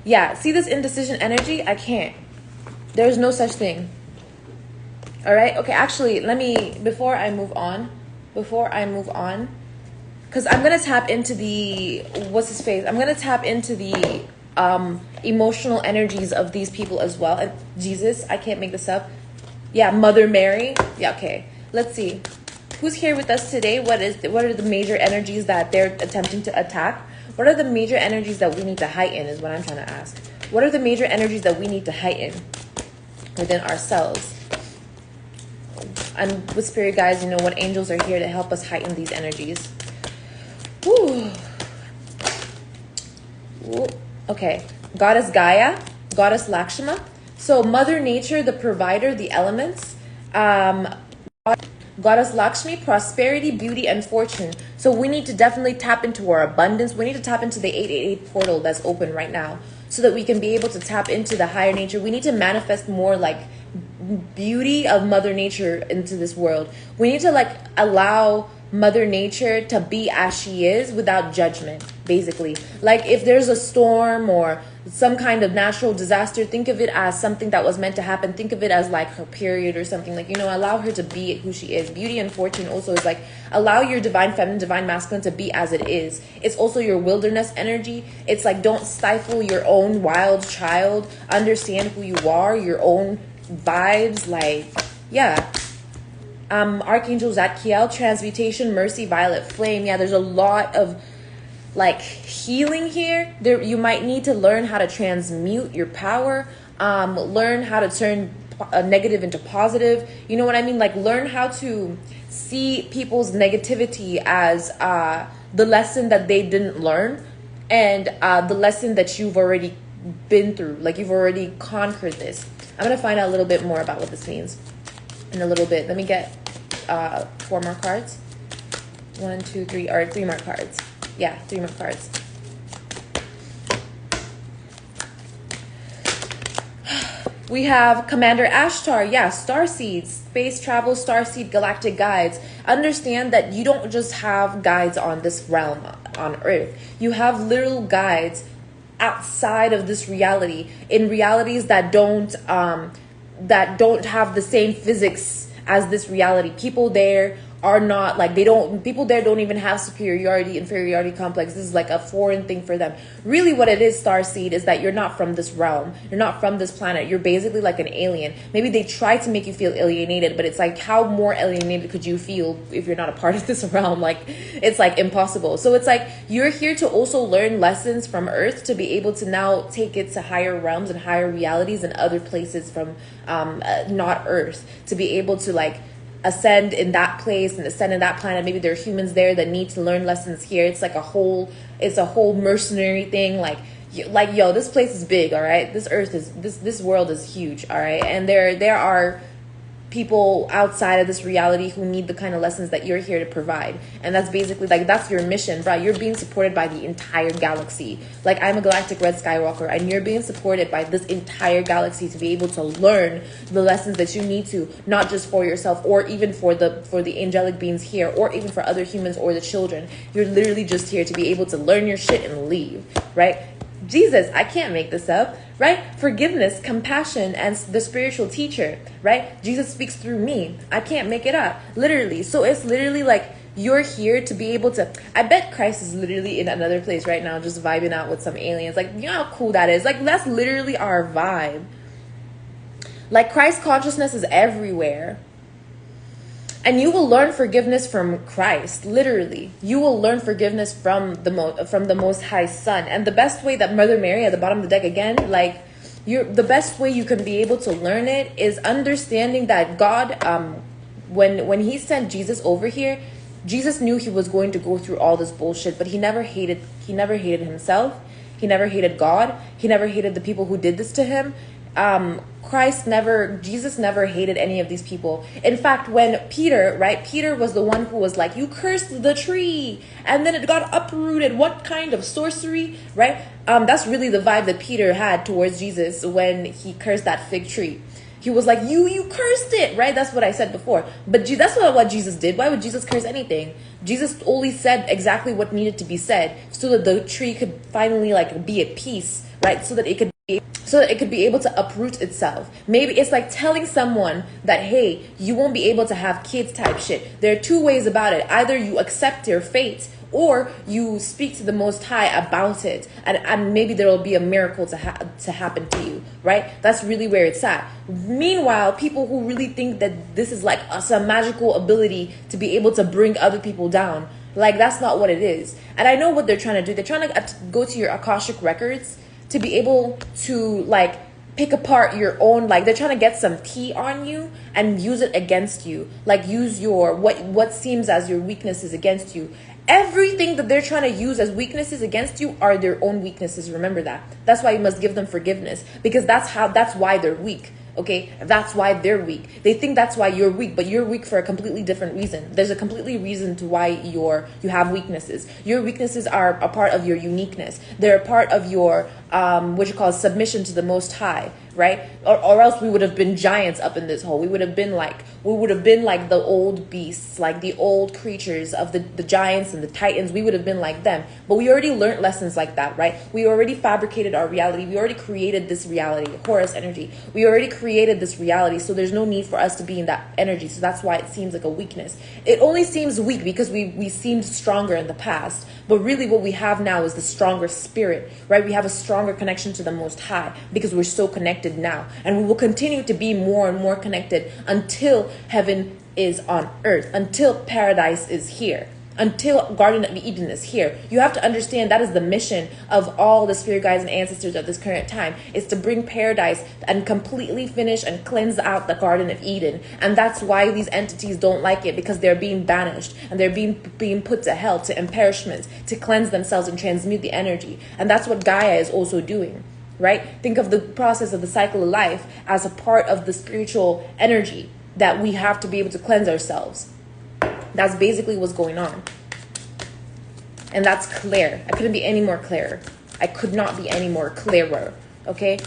Yeah, see this indecision energy? I can't. There's no such thing. All right? Okay, actually, before I move on, because I'm going to tap into I'm going to tap into the emotional energies of these people as well. And Jesus, I can't make this up. Yeah, Mother Mary. Yeah, okay. Let's see. Who's here with us today? What are the major energies that they're attempting to attack? What are the major energies that we need to heighten is what I'm trying to ask. What are the major energies that we need to heighten within ourselves? And with spirit guides, you know what angels are here to help us heighten these energies. Woo. Woo. Okay, Goddess Gaia, Goddess Lakshma. So Mother Nature, the provider, the elements. Goddess Lakshmi, prosperity, beauty, and fortune. So we need to definitely tap into our abundance. We need to tap into the 888 portal that's open right now so that we can be able to tap into the higher nature. We need to manifest more like beauty of Mother Nature into this world. We need to allow Mother Nature to be as she is without judgment, basically. Like if there's a storm or some kind of natural disaster, think of it as something that was meant to happen. Think of it as like her period or something, allow her to be who she is. Beauty and fortune also is like allow your divine feminine, divine masculine to be as it is. It's also your wilderness energy. It's like don't stifle your own wild child. Understand who you are, your own vibes. Archangel Zadkiel, transmutation, mercy, violet flame. Yeah, there's a lot of healing here. You might need to learn how to transmute your power, learn how to turn negative into positive. You know what I mean? Learn how to see people's negativity as the lesson that they didn't learn, and the lesson that you've already been through. You've already conquered this. I'm gonna find out a little bit more about what this means in a little bit. Let me get 4 more cards. 1, 2, 3, or 3 more cards. Yeah, 3 more cards. We have Commander Ashtar. Yeah, starseeds, space travel, starseed, galactic guides. Understand that you don't just have guides on this realm, on Earth. You have literal guides outside of this reality, in realities that don't have the same physics as this reality. People there are not like, they don't, people there don't even have superiority, inferiority complex. This is like a foreign thing for them. Really what it is, Starseed, is that you're not from this realm. You're not from this planet. You're basically like an alien. Maybe they try to make you feel alienated, but it's like, how more alienated could you feel if you're not a part of this realm? Like, it's like impossible. So it's like, you're here to also learn lessons from Earth to be able to now take it to higher realms and higher realities and other places from not Earth, to be able to like ascend in that place and ascend in that planet. Maybe there are humans there that need to learn lessons here. It's like a whole mercenary thing. Like, yo, this place is big, all right? This Earth is, this world is huge, all right? And there are people outside of this reality who need the kind of lessons that you're here to provide. And that's basically like, that's your mission, bro. You're being supported by the entire galaxy. Like, I'm a galactic red Skywalker, and you're being supported by this entire galaxy to be able to learn the lessons that you need to, not just for yourself or even for the angelic beings here, or even for other humans or the children. You're literally just here to be able to learn your shit and leave, right? Jesus, I can't make this up, right? Forgiveness, compassion, and the spiritual teacher, right? Jesus speaks through me. I can't make it up, literally. So it's literally like, you're here to be able to, I bet Christ is literally in another place right now, just vibing out with some aliens. Like, you know how cool that is? Like, that's literally our vibe. Like, Christ consciousness is everywhere. And you will learn forgiveness from Christ, literally. You will learn forgiveness from the Most High Son. And the best way that Mother Mary at the bottom of the deck again, like, the best way you can be able to learn it is understanding that God, when he sent Jesus over here, Jesus knew he was going to go through all this bullshit, but he never hated himself. He never hated God. He never hated the people who did this to him. Jesus never hated any of these people. In fact, when Peter was the one who was like, you cursed the tree, and then it got uprooted. What kind of sorcery, right? That's really the vibe that Peter had towards Jesus when he cursed that fig tree. He was like, you cursed it, right? That's what I said before. But that's not what Jesus did. Why would Jesus curse anything? Jesus only said exactly what needed to be said so that the tree could finally like be at peace, right? So that it could be able to uproot itself. Maybe it's like telling someone that, hey, you won't be able to have kids type shit. There are two ways about it. Either you accept your fate, or you speak to the Most High about it, and maybe there will be a miracle to happen to you, right? That's really where it's at. Meanwhile, people who really think that this is like some magical ability to be able to bring other people down, like, that's not what it is. And I know what they're trying to do. They're trying to go to your Akashic records to be able to like pick apart your own, like, they're trying to get some tea on you and use it against you, like use your what seems as your weaknesses against you. Everything that they're trying to use as weaknesses against you are their own weaknesses. Remember that. That's why you must give them forgiveness, because that's why they're weak. Okay, that's why they're weak. They think that's why you're weak, but you're weak for a completely different reason. There's a completely reason to why you have weaknesses. Your weaknesses are a part of your uniqueness. They're a part of your what you call submission to the Most High, right? Or else we would have been giants up in this hole. We would have been like the old beasts, like the old creatures of the giants and the titans. We would have been like them. But we already learned lessons like that, right? We already fabricated our reality. We already created this reality, Horus energy. We already created this reality, so there's no need for us to be in that energy. So that's why it seems like a weakness. It only seems weak because we seemed stronger in the past. But really what we have now is the stronger spirit, right? We have a stronger connection to the Most High because we're so connected now. And we will continue to be more and more connected until heaven is on earth, until paradise is here, until Garden of Eden is here. You have to understand that is the mission of all the spirit guides and ancestors at this current time, is to bring paradise and completely finish and cleanse out the Garden of Eden. And that's why these entities don't like it, because they're being banished and they're being put to hell, to imperishment, to cleanse themselves and transmute the energy. And that's what Gaia is also doing, right? Think of the process of the cycle of life as a part of the spiritual energy that we have to be able to cleanse ourselves. That's basically what's going on. And that's clear. I couldn't be any more clearer. I could not be any more clearer. Okay?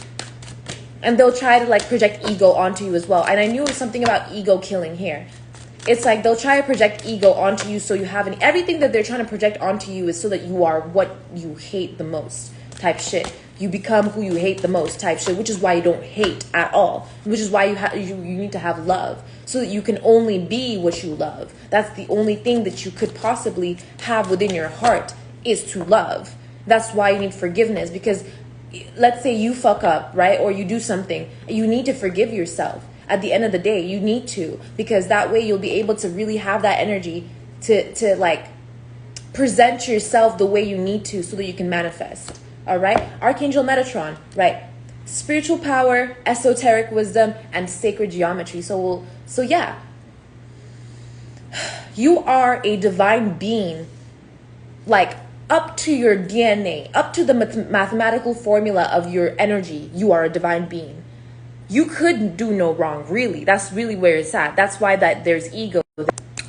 And they'll try to like project ego onto you as well. And I knew it was something about ego killing here. It's like they'll try to project ego onto you so you have everything that they're trying to project onto you is so that you are what you hate the most type shit. you become who you hate the most type shit, which is why you don't hate at all, which is why you need to have love, so that you can only be what you love. That's the only thing that you could possibly have within your heart, is to love. That's why you need forgiveness, because let's say you fuck up, right? Or you do something, you need to forgive yourself. At the end of the day, you need to, because that way you'll be able to really have that energy to like present yourself the way you need to, so that you can manifest. All right, Archangel Metatron, right? Spiritual power, esoteric wisdom, and sacred geometry. So yeah, you are a divine being, like up to your DNA, up to the mathematical formula of your energy. You are a divine being. You could do no wrong, really. That's really where it's at. That's why that there's ego.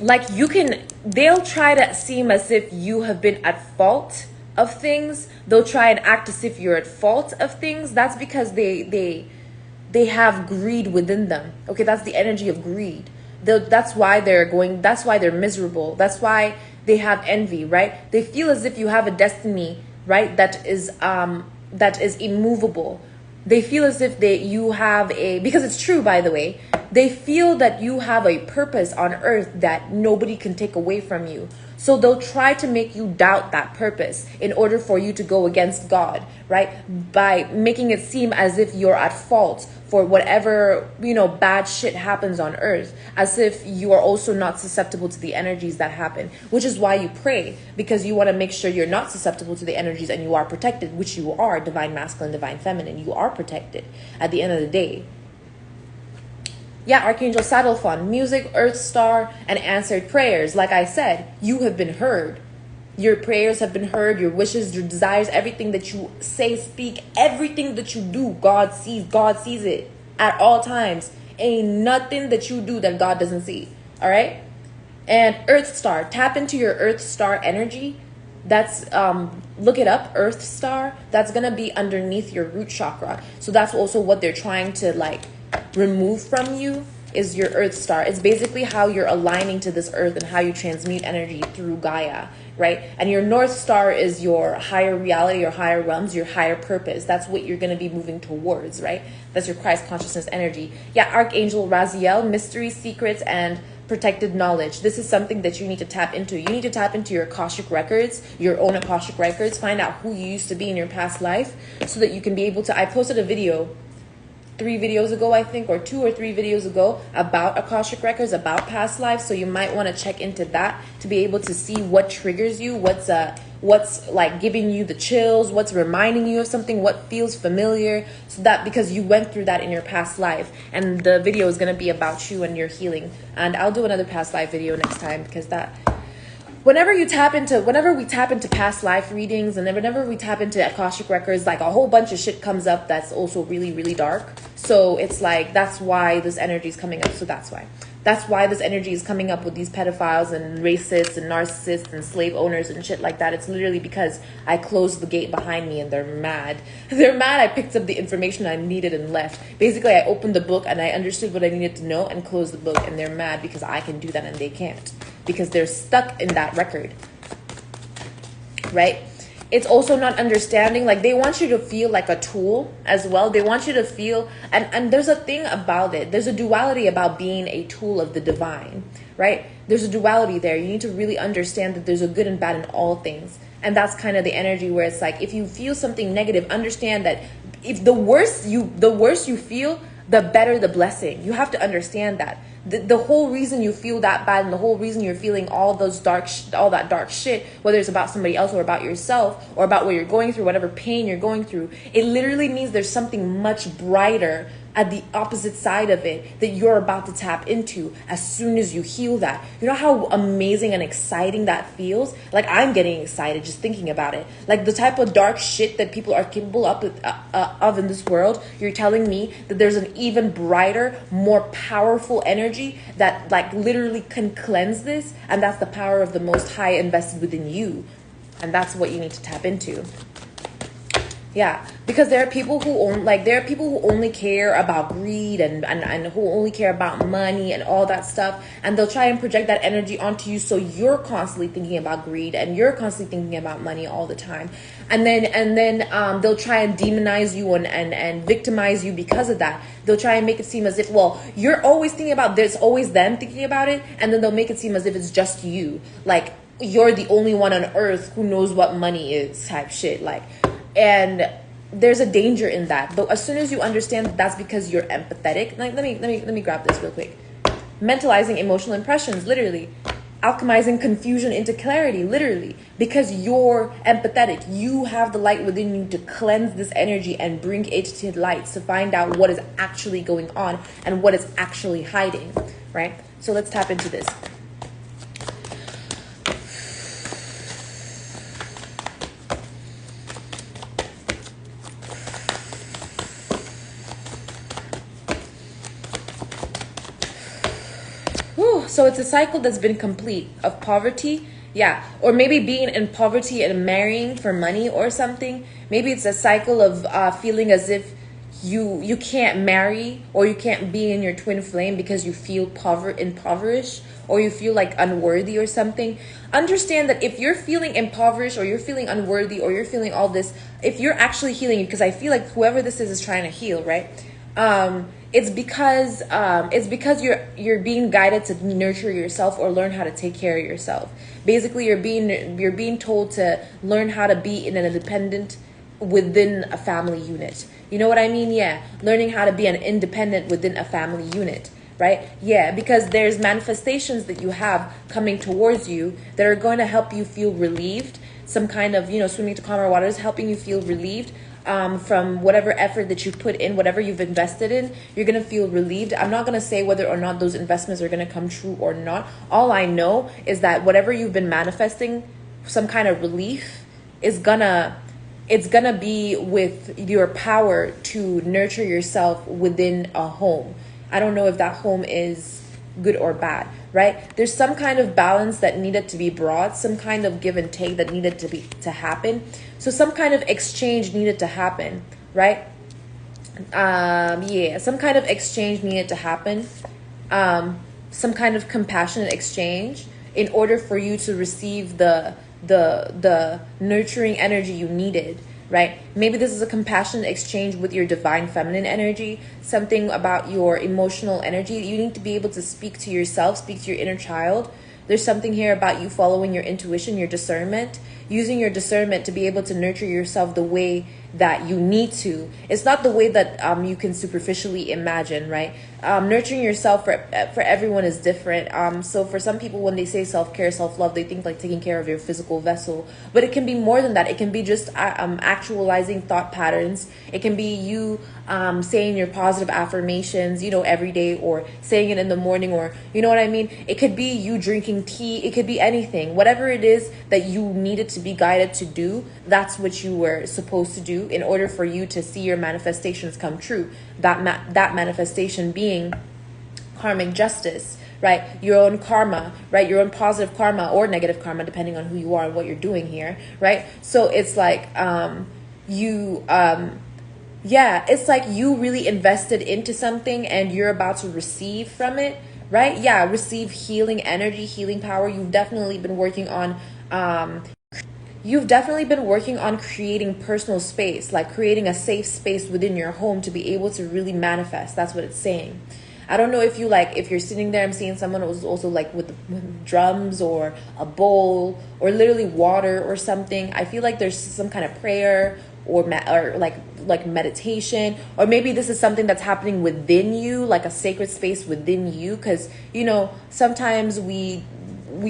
Like they'll try to seem as if you have been at fault of things. They'll try and act as if you're at fault of things. That's because they have greed within them. Okay, that's the energy of greed. That's why they're miserable. That's why they have envy, right? They feel as if you have a destiny, right, that is immovable. They feel as if you have because it's true, by the way, they feel that you have a purpose on earth that nobody can take away from you. So they'll try to make you doubt that purpose in order for you to go against God, right? By making it seem as if you're at fault for whatever, bad shit happens on earth, as if you are also not susceptible to the energies that happen, which is why you pray, because you want to make sure you're not susceptible to the energies and you are protected, which you are, divine masculine, divine feminine. You are protected at the end of the day. Yeah, Archangel Sandalphon, music, earth star, and answered prayers. Like I said, you have been heard. Your prayers have been heard, your wishes, your desires, everything that you say, speak, everything that you do, God sees it at all times. Ain't nothing that you do that God doesn't see. All right? And earth star, tap into your earth star energy. That's look it up, earth star. That's gonna be underneath your root chakra. So that's also what they're trying to like remove from you, is your earth star. It's basically how you're aligning to this earth and how you transmute energy through Gaia, right? And your north star is your higher reality, your higher realms, your higher purpose. That's what you're going to be moving towards, right? That's your Christ consciousness energy. Yeah, Archangel Raziel, mystery, secrets, and protected knowledge. This is something that you need to tap into. You need to tap into your Akashic records, your own Akashic records. Find out who you used to be in your past life, so that you can be able to... I posted a video 3 videos ago, I think, or 2 or 3 videos ago, about Akashic records, about past lives. So you might want to check into that to be able to see what triggers you, what's like giving you the chills, what's reminding you of something, what feels familiar. So that, because you went through that in your past life, and the video is going to be about you and your healing. And I'll do another past life video next time, because that... Whenever we tap into past life readings, and whenever we tap into Akashic records, like a whole bunch of shit comes up that's also really, really dark. So it's like, that's why this energy is coming up. So that's why this energy is coming up with these pedophiles and racists and narcissists and slave owners and shit like that. It's literally because I closed the gate behind me and they're mad. They're mad I picked up the information I needed and left. Basically, I opened the book and I understood what I needed to know and closed the book, and they're mad because I can do that and they can't, because they're stuck in that record, right? It's also not understanding, like they want you to feel like a tool as well. They want you to feel, and there's a thing about it. There's a duality about being a tool of the divine, right? There's a duality there. You need to really understand that there's a good and bad in all things. And that's kind of the energy where it's like, if you feel something negative, understand that if the worse you feel, the better the blessing. You have to understand that. The whole reason you feel that bad, and the whole reason you're feeling all that dark shit, whether it's about somebody else or about yourself or about what you're going through, whatever pain you're going through, it literally means there's something much brighter at the opposite side of it that you're about to tap into as soon as you heal that. You know how amazing and exciting that feels? Like, I'm getting excited just thinking about it. Like, the type of dark shit that people are capable of in this world, you're telling me that there's an even brighter, more powerful energy that like literally can cleanse this, and that's the power of the Most High invested within you. And that's what you need to tap into. Yeah, because there are people who there are people who only care about greed and who only care about money and all that stuff, and they'll try and project that energy onto you, so you're constantly thinking about greed and you're constantly thinking about money all the time, and then they'll try and demonize you and victimize you because of that. They'll try and make it seem as if, well, you're always thinking about this, always them thinking about it, and then they'll make it seem as if it's just you, like you're the only one on earth who knows what money is, type shit, like. And there's a danger in that. But as soon as you understand that that's because you're empathetic, like let me grab this real quick. Mentalizing emotional impressions, literally. Alchemizing confusion into clarity, literally. Because you're empathetic. You have the light within you to cleanse this energy and bring it to light to find out what is actually going on and what is actually hiding, right? So let's tap into this. So it's a cycle that's been complete of poverty. Yeah. Or maybe being in poverty and marrying for money or something. Maybe it's a cycle of feeling as if you can't marry or you can't be in your twin flame because you feel impoverished or you feel like unworthy or something. Understand that if you're feeling impoverished or you're feeling unworthy or you're feeling all this, if you're actually healing, because I feel like whoever this is trying to heal, right? It's because you're being guided to nurture yourself or learn how to take care of yourself. Basically, you're being told to learn how to be in an independent within a family unit. You know what I mean? Yeah, learning how to be an independent within a family unit, right? Yeah, because there's manifestations that you have coming towards you that are going to help you feel relieved. Some kind of, swimming to calmer waters, helping you feel relieved. From whatever effort that you put in, whatever you've invested in, you're going to feel relieved. I'm not going to say whether or not those investments are going to come true or not. All I know is that whatever you've been manifesting, some kind of relief, it's gonna be with your power to nurture yourself within a home. I don't know if that home is good or bad, right? There's some kind of balance that needed to be brought, some kind of give and take that needed to happen. So some kind of exchange needed to happen, right? Some kind of exchange needed to happen. Some kind of compassionate exchange in order for you to receive the nurturing energy you needed, right? Maybe this is a compassionate exchange with your divine feminine energy, something about your emotional energy. You need to be able to speak to yourself, speak to your inner child. There's something here about you following your intuition, your discernment, using your discernment to be able to nurture yourself the way that you need to. It's not the way that you can superficially imagine, right? Nurturing yourself for everyone is different. So for some people, when they say self-care, self-love, they think like taking care of your physical vessel. But it can be more than that. It can be just actualizing thought patterns. It can be you saying your positive affirmations, every day, or saying it in the morning, or you know what I mean? It could be you drinking tea. It could be anything. Whatever it is that you needed to be guided to do, that's what you were supposed to do in order for you to see your manifestations come true. That manifestation being karmic justice, right? Your own karma, right? Your own positive karma or negative karma, depending on who you are and what you're doing here, right? So it's like it's like you really invested into something and you're about to receive from it, right? Yeah, receive healing energy, healing power. You've definitely been working on creating personal space, like creating a safe space within your home to be able to really manifest. That's what it's saying. I don't know if you're sitting there, I'm seeing someone who's also like with drums or a bowl or literally water or something. I feel like there's some kind of prayer or like meditation, or maybe this is something that's happening within you, like a sacred space within you, because sometimes we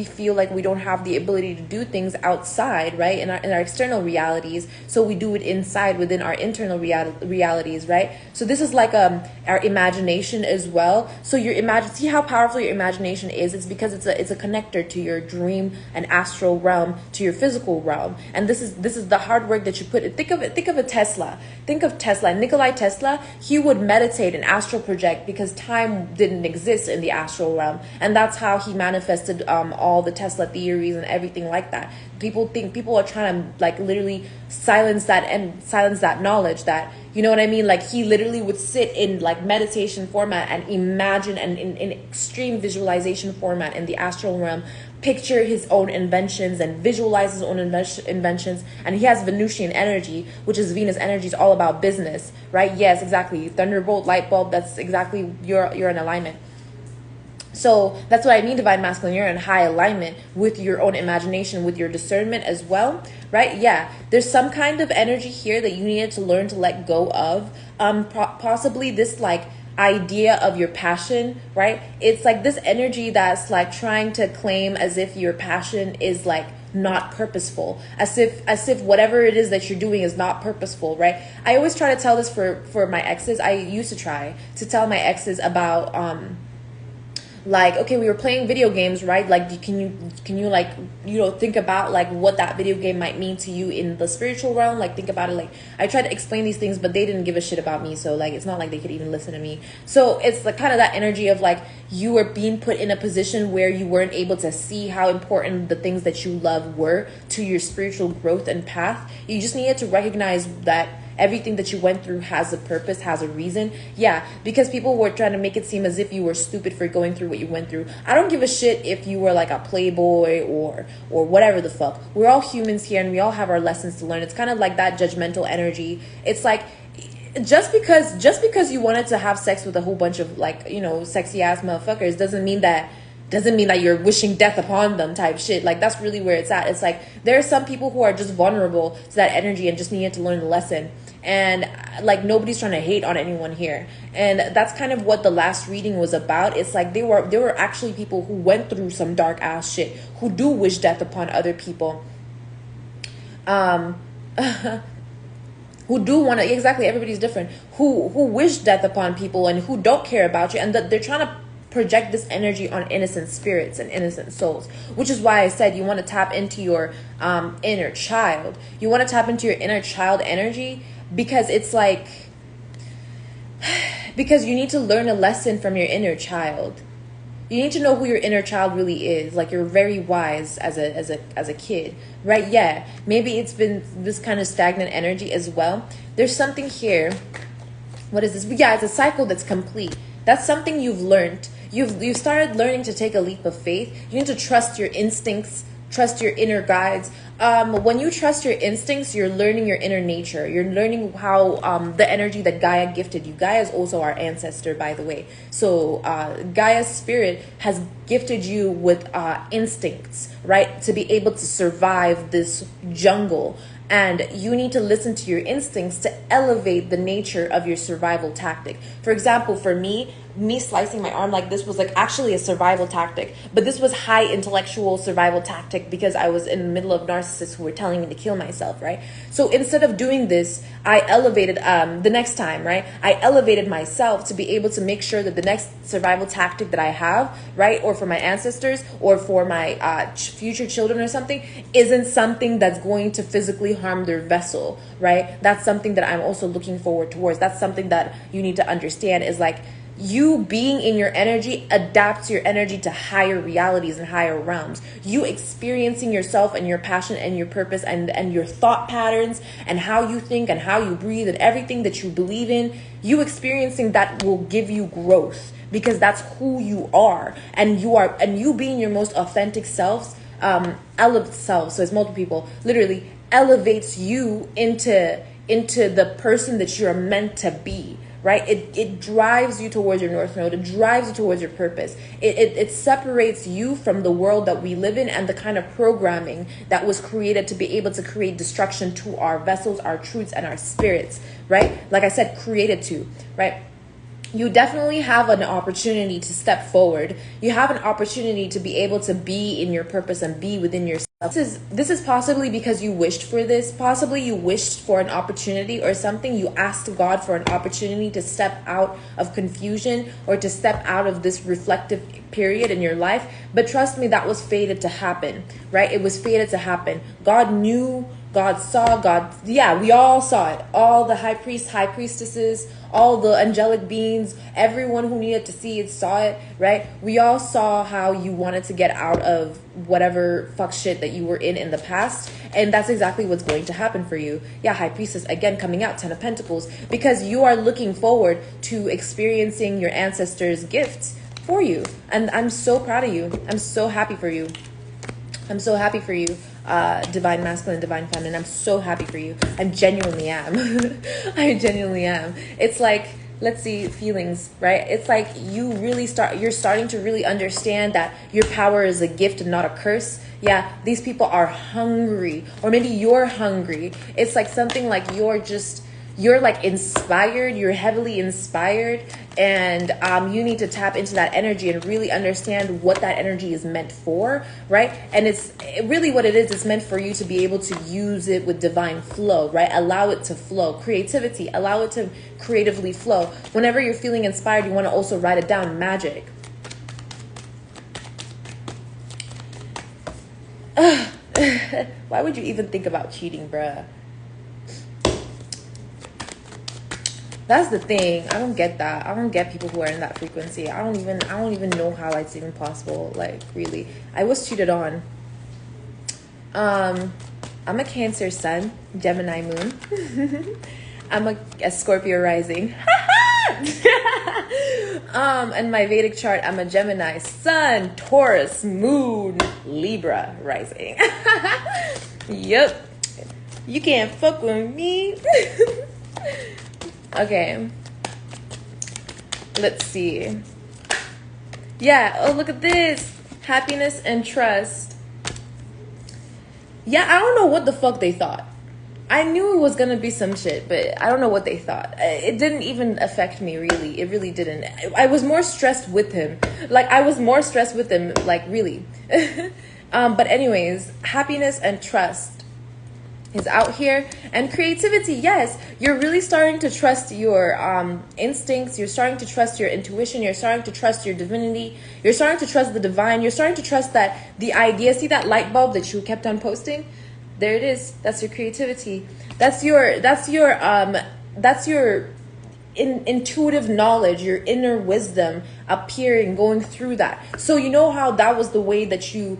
feel like we don't have the ability to do things outside, right? In our external realities. So we do it inside within our internal realities, right? So this is like our imagination as well. So see how powerful your imagination is. It's because it's a connector to your dream and astral realm, to your physical realm. And this is the hard work that you put in. Think of a Tesla. Think of Tesla. Nikola Tesla, he would meditate and astral project because time didn't exist in the astral realm. And that's how he manifested all the Tesla theories and everything like that. People are trying to like literally silence that knowledge, that, you know what I mean? Like, he literally would sit in like meditation format and imagine, and in extreme visualization format in the astral realm, picture his own inventions and visualize his own inventions. And he has Venusian energy, which is Venus energy, is all about business, right? Yes, exactly. Thunderbolt, light bulb, that's exactly, you're in alignment. So that's what I mean, divine masculine. You're in high alignment with your own imagination, with your discernment as well, right? Yeah, there's some kind of energy here that you needed to learn to let go of. Possibly this like idea of your passion, right? It's like this energy that's like trying to claim as if your passion is like not purposeful, as if whatever it is that you're doing is not purposeful, right? I always try to tell this for my exes. I used to try to tell my exes about like, okay, we were playing video games, right? Like, can you like, you know, think about like what that video game might mean to you in the spiritual realm? Like, think about it. Like, I tried to explain these things, but they didn't give a shit about me. So like, it's not like they could even listen to me. So it's like kind of that energy of like, you were being put in a position where you weren't able to see how important the things that you love were to your spiritual growth and path. You just needed to recognize that everything that you went through has a purpose, has a reason. Yeah, because people were trying to make it seem as if you were stupid for going through what you went through. I don't give a shit if you were like a playboy or whatever the fuck. We're all humans here, and we all have our lessons to learn. It's kind of like that judgmental energy. It's like, just because you wanted to have sex with a whole bunch of like, you know, sexy ass motherfuckers doesn't mean that you're wishing death upon them type shit. Like, that's really where it's at. It's like, there are some people who are just vulnerable to that energy and just needed to learn the lesson. And like, nobody's trying to hate on anyone here. And that's kind of what the last reading was about. It's like, there were actually people who went through some dark ass shit, who do wish death upon other people. Who do want to, exactly, everybody's different, who wish death upon people and who don't care about you, and that they're trying to project this energy on innocent spirits and innocent souls, which is why I said you want to tap into your inner child. You want to tap into your inner child energy, because it's like, because you need to learn a lesson from your inner child. You need to know who your inner child really is. Like, you're very wise as a kid, right? Yeah, maybe it's been this kind of stagnant energy as well. There's something here. What is this? Yeah, it's a cycle that's complete. That's something you've learned. You've started learning to take a leap of faith. You need to trust your instincts, trust your inner guides. When you trust your instincts, you're learning your inner nature. You're learning how the energy that Gaia gifted you. Gaia is also our ancestor, by the way. So Gaia's spirit has gifted you with instincts, right? To be able to survive this jungle. And you need to listen to your instincts to elevate the nature of your survival tactic. For example, for me slicing my arm like this was like actually a survival tactic, but this was high intellectual survival tactic because I was in the middle of narcissists who were telling me to kill myself, right? So instead of doing this, I elevated the next time, right? I elevated myself to be able to make sure that the next survival tactic that I have, right, or for my ancestors or for my future children or something, isn't something that's going to physically harm their vessel, right? That's something that I'm also looking forward towards. That's something that you need to understand, is like, you being in your energy adapts your energy to higher realities and higher realms. You experiencing yourself and your passion and your purpose and your thought patterns and how you think and how you breathe and everything that you believe in, you experiencing that will give you growth, because that's who you are. And you being your most authentic selves, so it's multiple people, literally elevates you into the person that you're meant to be. Right? It drives you towards your North Node. It drives you towards your purpose. It separates you from the world that we live in and the kind of programming that was created to be able to create destruction to our vessels, our truths, and our spirits. Right? Like I said, created to. Right? You definitely have an opportunity to step forward. You have an opportunity to be able to be in your purpose and be within yourself. This is possibly because you wished for this. Possibly you wished for an opportunity or something. You asked God for an opportunity to step out of confusion or to step out of this reflective period in your life. But trust me, that was fated to happen, right? It was fated to happen. God knew God saw, we all saw it. All the high priests, high priestesses, all the angelic beings, everyone who needed to see it saw it, right? We all saw how you wanted to get out of whatever fuck shit that you were in the past. And that's exactly what's going to happen for you. Yeah, high priestess, again, coming out, 10 of Pentacles, because you are looking forward to experiencing your ancestors' gifts for you. And I'm so proud of you. I'm so happy for you. I'm so happy for you, divine masculine, divine feminine. I'm so happy for you. I genuinely am. I genuinely am. It's like, let's see, feelings, right? It's like you're starting to really understand that your power is a gift and not a curse. Yeah, these people are hungry, or maybe you're hungry. It's like something like you're like inspired, you're heavily inspired, and you need to tap into that energy and really understand what that energy is meant for, right? And it's really what it is. It's meant for you to be able to use it with divine flow, right? Allow it to flow. Creativity, allow it to creatively flow. Whenever you're feeling inspired, you want to also write it down. Magic. Why would you even think about cheating, bruh? That's the thing. I don't get that. I don't get people who are in that frequency. I don't even know how that's even possible. Like, really. I was cheated on. I'm a Cancer sun, Gemini moon. I'm a Scorpio rising. And my Vedic chart, I'm a Gemini sun, Taurus, moon, Libra rising. Yep. You can't fuck with me. Okay, let's see. Yeah, oh, look at this. Happiness and trust. Yeah, I don't know what the fuck they thought. I knew it was gonna be some shit, but I don't know what they thought. It didn't even affect me, really. It really didn't. I was more stressed with him. Like, really. But anyways, happiness and trust is out here. And creativity, yes, you're really starting to trust your instincts. You're starting to trust your intuition. You're starting to trust your divinity. You're starting to trust the divine. You're starting to trust that the idea, see that light bulb that you kept on posting? There it is. That's your creativity. That's your intuitive knowledge, your inner wisdom appearing, going through that. So you know how that was the way that you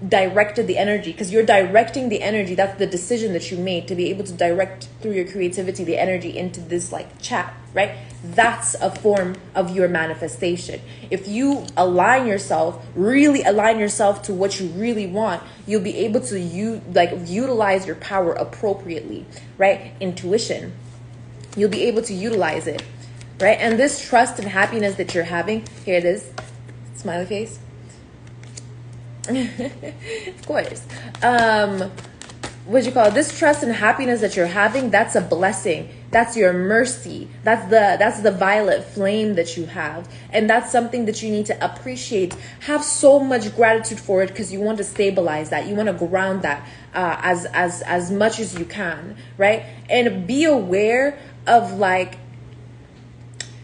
directed the energy, because you're directing the energy. That's the decision that you made, to be able to direct through your creativity the energy into this like chat, right? That's a form of your manifestation. If you really align yourself to what you really want, you'll be able to utilize your power appropriately, right? Intuition, you'll be able to utilize it, right? And this trust and happiness that you're having, here it is, smiley face. Of course. This trust and happiness that you're having, that's a blessing. That's your mercy. That's the violet flame that you have. And that's something that you need to appreciate. Have so much gratitude for it, because you want to stabilize that. You want to ground that as much as you can, right? And be aware of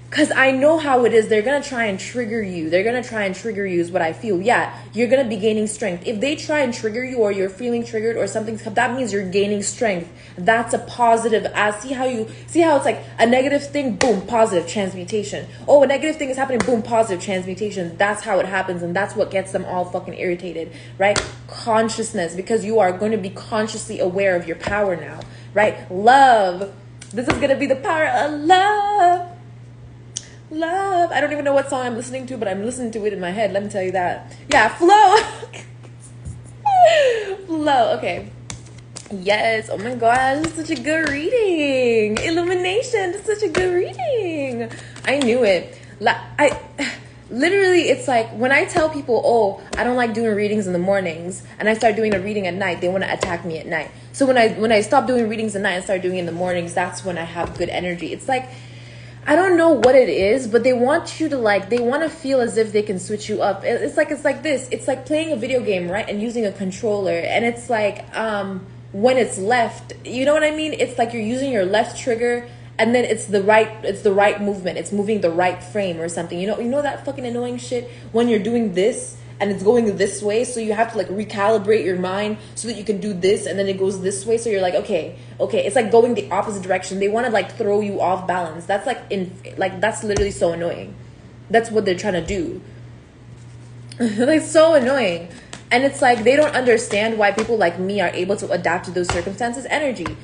because I know how it is. They're going to try and trigger you. Is what I feel. Yeah, you're going to be gaining strength. If they try and trigger you, or you're feeling triggered or something, that means you're gaining strength. That's a positive. See how it's like a negative thing, boom, positive transmutation. Oh, a negative thing is happening, boom, positive transmutation. That's how it happens. And that's what gets them all fucking irritated, right? Consciousness, because you are going to be consciously aware of your power now, right? Love. This is going to be the power of love. Love. I don't even know what song I'm listening to, but I'm listening to it in my head. Let me tell you that. Yeah, flow. Flow. Okay. Yes. Oh my gosh. It's such a good reading. Illumination. It's such a good reading. I knew it. Literally, it's like when I tell people, oh, I don't like doing readings in the mornings, and I start doing a reading at night, they want to attack me at night. So when I stop doing readings at night and start doing it in the mornings, that's when I have good energy. It's like, I don't know what it is, but they want you to they want to feel as if they can switch you up. It's like this. It's like playing a video game, right? And using a controller. And it's like, when it's left, you know what I mean? It's like you're using your left trigger, and then it's the right movement. It's moving the right frame or something. You know that fucking annoying shit when you're doing this and it's going this way, so you have to like recalibrate your mind so that you can do this, and then it goes this way, so you're like, okay, it's like going the opposite direction. They want to like throw you off balance. That's that's literally so annoying. That's what they're trying to do. Like, so annoying. And it's like they don't understand why people like me are able to adapt to those circumstances. Energy,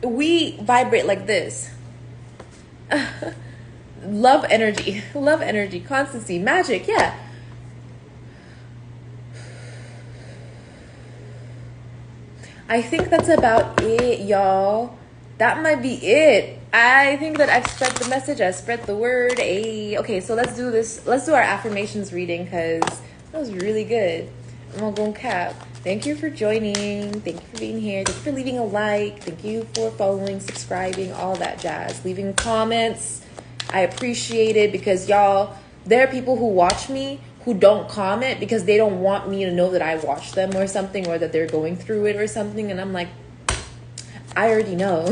we vibrate like this. Love energy, constancy, magic. Yeah. I think that's about it, y'all. That might be it. I think that I've spread the message. I spread the word. Okay, so let's do this. Let's do our affirmations reading, because that was really good. I'm gonna go cap. Thank you for joining. Thank you for being here. Thank you for leaving a like. Thank you for following, subscribing, all that jazz. Leaving comments. I appreciate it, because y'all, there are people who watch me who don't comment because they don't want me to know that I watched them or something, or that they're going through it or something. And I'm like, I already know.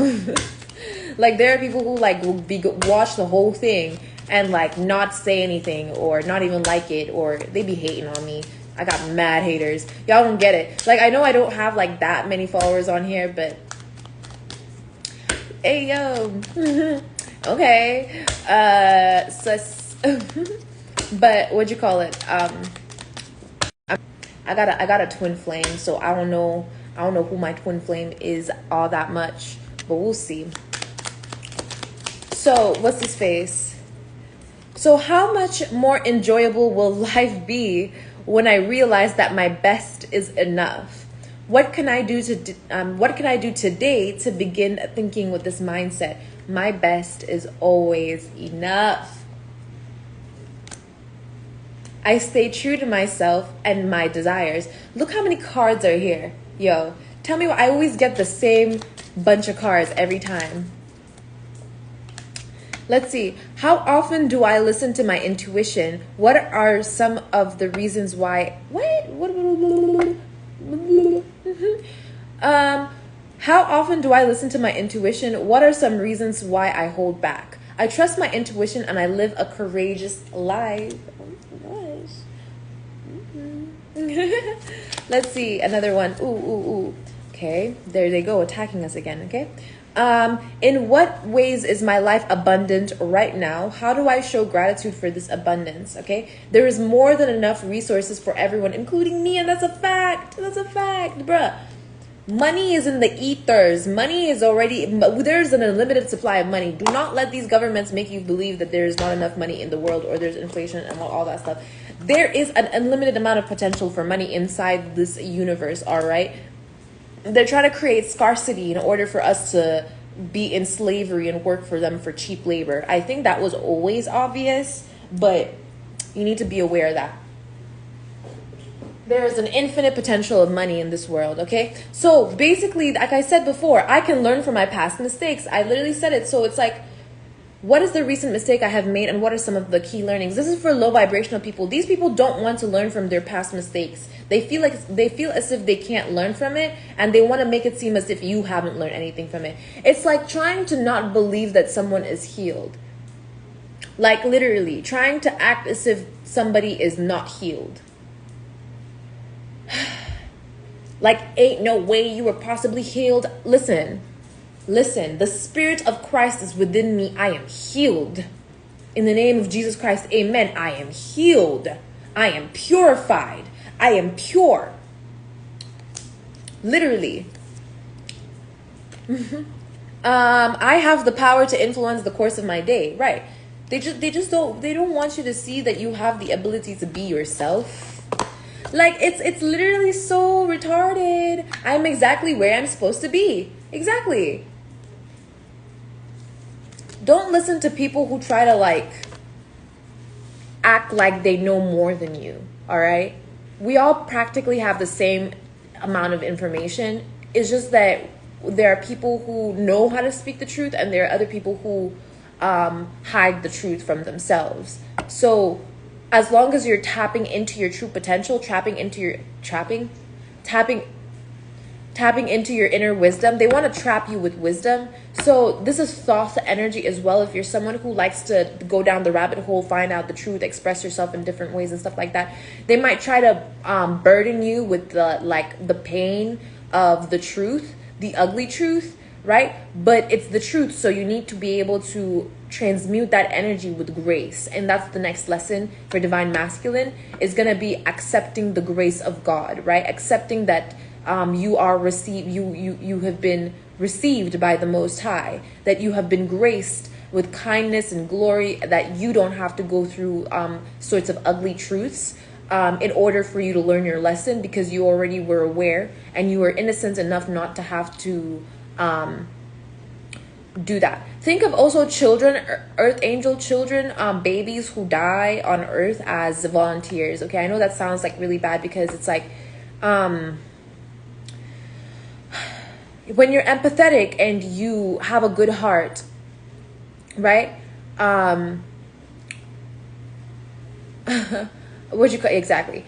Like, there are people who like will watch the whole thing and like not say anything or not even like it, or they be hating on me. I got mad haters. Y'all don't get it. Like, I know I don't have like that many followers on here, but hey, yo. Okay. But what'd you call it? I got a twin flame, so I don't know who my twin flame is all that much, but we'll see. So, what's this face? So, how much more enjoyable will life be when I realize that my best is enough? What can I do today to begin thinking with this mindset? My best is always enough. I stay true to myself and my desires. Look how many cards are here. Yo, tell me why I always get the same bunch of cards every time. Let's see. How often do I listen to my intuition? What are some of the reasons why? How often do I listen to my intuition? What are some reasons why I hold back? I trust my intuition and I live a courageous life. Oh my gosh. Let's see. Another one. Ooh. Okay. There they go. Attacking us again. Okay. In what ways is my life abundant right now? How do I show gratitude for this abundance? Okay. There is more than enough resources for everyone, including me. And that's a fact. That's a fact, bruh. Money is in the ethers. Money is already, there's an unlimited supply of money. Do not let these governments make you believe that there's not enough money in the world, or there's inflation and all that stuff. There is an unlimited amount of potential for money inside this universe, all right? They're trying to create scarcity in order for us to be in slavery and work for them for cheap labor. I think that was always obvious, but you need to be aware of that. There is an infinite potential of money in this world, okay? So basically, like I said before, I can learn from my past mistakes. I literally said it. So it's like, what is the recent mistake I have made, and what are some of the key learnings? This is for low vibrational people. These people don't want to learn from their past mistakes. They feel as if they can't learn from it, and they want to make it seem as if you haven't learned anything from it. It's like trying to not believe that someone is healed. Like, literally trying to act as if somebody is not healed. Like, ain't no way you were possibly healed. Listen, the Spirit of Christ is within me. I am healed. In the name of Jesus Christ, amen. I am healed. I am purified. I am pure. Literally. I have the power to influence the course of my day. Right. They don't want you to see that you have the ability to be yourself. Like, it's literally so retarded. I'm exactly where I'm supposed to be. Exactly. Don't listen to people who try to like act like they know more than you. All right. We all practically have the same amount of information. It's just that there are people who know how to speak the truth, and there are other people who hide the truth from themselves. So as long as you're tapping into your true potential, tapping into your inner wisdom, they want to trap you with wisdom. So this is thoth energy as well. If you're someone who likes to go down the rabbit hole, find out the truth, express yourself in different ways and stuff like that, they might try to burden you with the pain of the truth, the ugly truth, right? But it's the truth, so you need to be able to transmute that energy with grace. And that's the next lesson for divine masculine, is going to be accepting the grace of God, right? Accepting that you are received, you have been received by the Most High, that you have been graced with kindness and glory, that you don't have to go through sorts of ugly truths in order for you to learn your lesson, because you already were aware and you were innocent enough not to have to do that. Think of also children, earth angel children, babies who die on earth as volunteers. Okay, I know that sounds like really bad, because it's like when you're empathetic and you have a good heart, right? What you call exactly?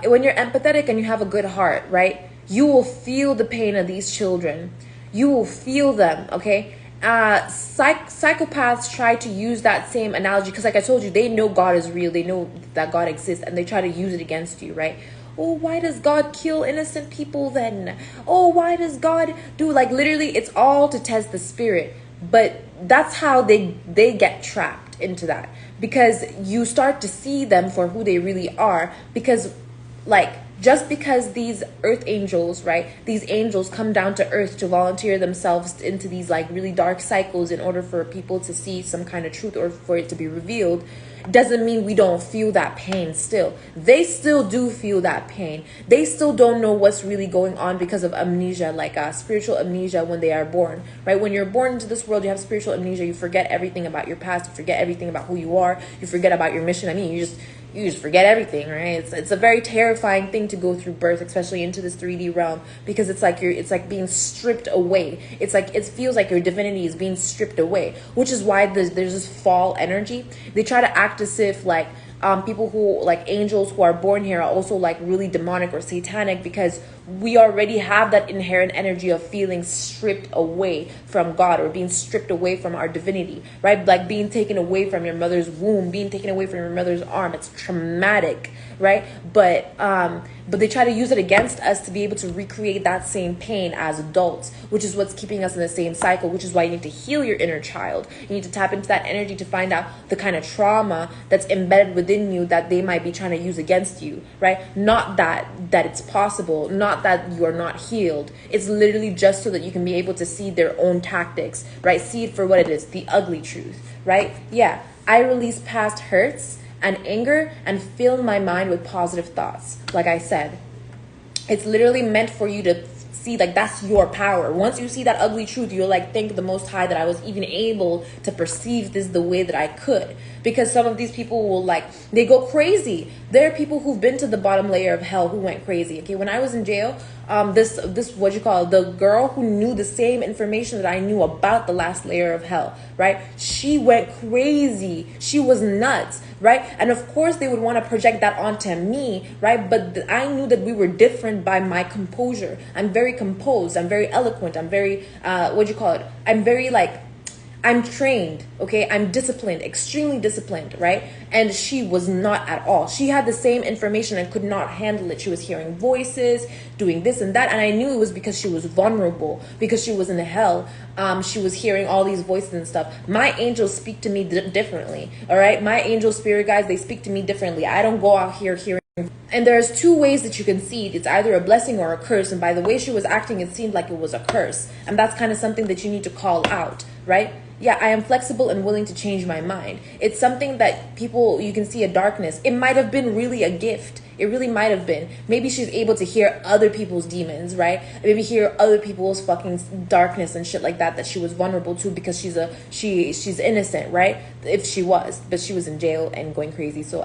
When you're empathetic and you have a good heart, right? You will feel the pain of these children. You will feel them, okay? Psychopaths try to use that same analogy, because like I told you, they know God is real. They know that God exists, and they try to use it against you, right? Oh, why does God kill innocent people then? Oh, why does God do, like, literally it's all to test the spirit. But that's how they get trapped into that, because you start to see them for who they really are. Because like, just because these earth angels, right, these angels come down to earth to volunteer themselves into these like really dark cycles in order for people to see some kind of truth or for it to be revealed, doesn't mean we don't feel that pain still. They still do feel that pain. They still don't know what's really going on because of amnesia, like spiritual amnesia when they are born, right? When you're born into this world, you have spiritual amnesia. You forget everything about your past. You forget everything about who you are. You forget about your mission. I mean, you just forget everything, right? It's a very terrifying thing to go through birth, especially into this 3D realm, because it's like being stripped away. It's like, it feels like your divinity is being stripped away, which is why there's this fall energy. They try to act as if like people who, like angels who are born here, are also like really demonic or satanic, because we already have that inherent energy of feeling stripped away from God, or being stripped away from our divinity, right? Like being taken away from your mother's womb, being taken away from your mother's arm. It's traumatic, right? But they try to use it against us to be able to recreate that same pain as adults, which is what's keeping us in the same cycle, which is why you need to heal your inner child. You need to tap into that energy to find out the kind of trauma that's embedded within you that they might be trying to use against you, right? Not that it's possible, not that you are not healed. It's literally just so that you can be able to see their own tactics, right? See it for what it is, the ugly truth, right? Yeah, I release past hurts and anger and fill my mind with positive thoughts. Like I said, it's literally meant for you to see, like, that's your power. Once you see that ugly truth, you're like, thank the Most High that I was even able to perceive this the way that I could. Because some of these people will, like, they go crazy. There are people who've been to the bottom layer of hell who went crazy. Okay, when I was in jail, this what you call, the girl who knew the same information that I knew about the last layer of hell, right? She went crazy. She was nuts, right? And of course they would want to project that onto me, right? But I knew that we were different by my composure. I'm very composed. I'm very eloquent. I'm very I'm very like, I'm trained, okay? I'm disciplined, extremely disciplined, right? And she was not at all. She had the same information and could not handle it. She was hearing voices, doing this and that. And I knew it was because she was vulnerable, because she was in hell. She was hearing all these voices and stuff. My angels speak to me differently, all right? My angel spirit guides, they speak to me differently. I don't go out here hearing. And there's two ways that you can see it. It's either a blessing or a curse. And by the way she was acting, it seemed like it was a curse. And that's kind of something that you need to call out, right? Yeah, I am flexible and willing to change my mind. It's something that people, you can see a darkness. It might have been really a gift. It really might have been. Maybe she's able to hear other people's demons, right? Maybe hear other people's fucking darkness and shit like that she was vulnerable to, because she's innocent, right? If she was, but she was in jail and going crazy. So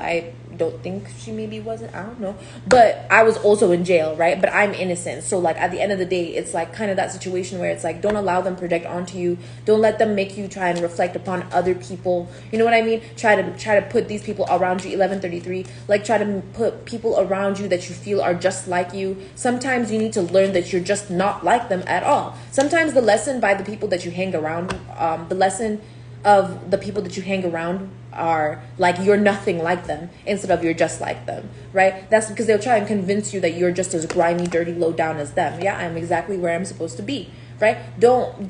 don't think she maybe wasn't. I don't know. But I was also in jail, right? But I'm innocent. So like at the end of the day, it's like kind of that situation where it's like, don't allow them project onto you. Don't let them make you try and reflect upon other people. You know what I mean? Try to put these people around you. 1133. Like try to put people around you that you feel are just like you. Sometimes you need to learn that you're just not like them at all. Sometimes the lesson by the people that you hang around, the lesson of the people that you hang around are like you're nothing like them instead of you're just like them, right? That's because they'll try and convince you that you're just as grimy, dirty, low down as them. Yeah, I'm exactly where I'm supposed to be, right? Don't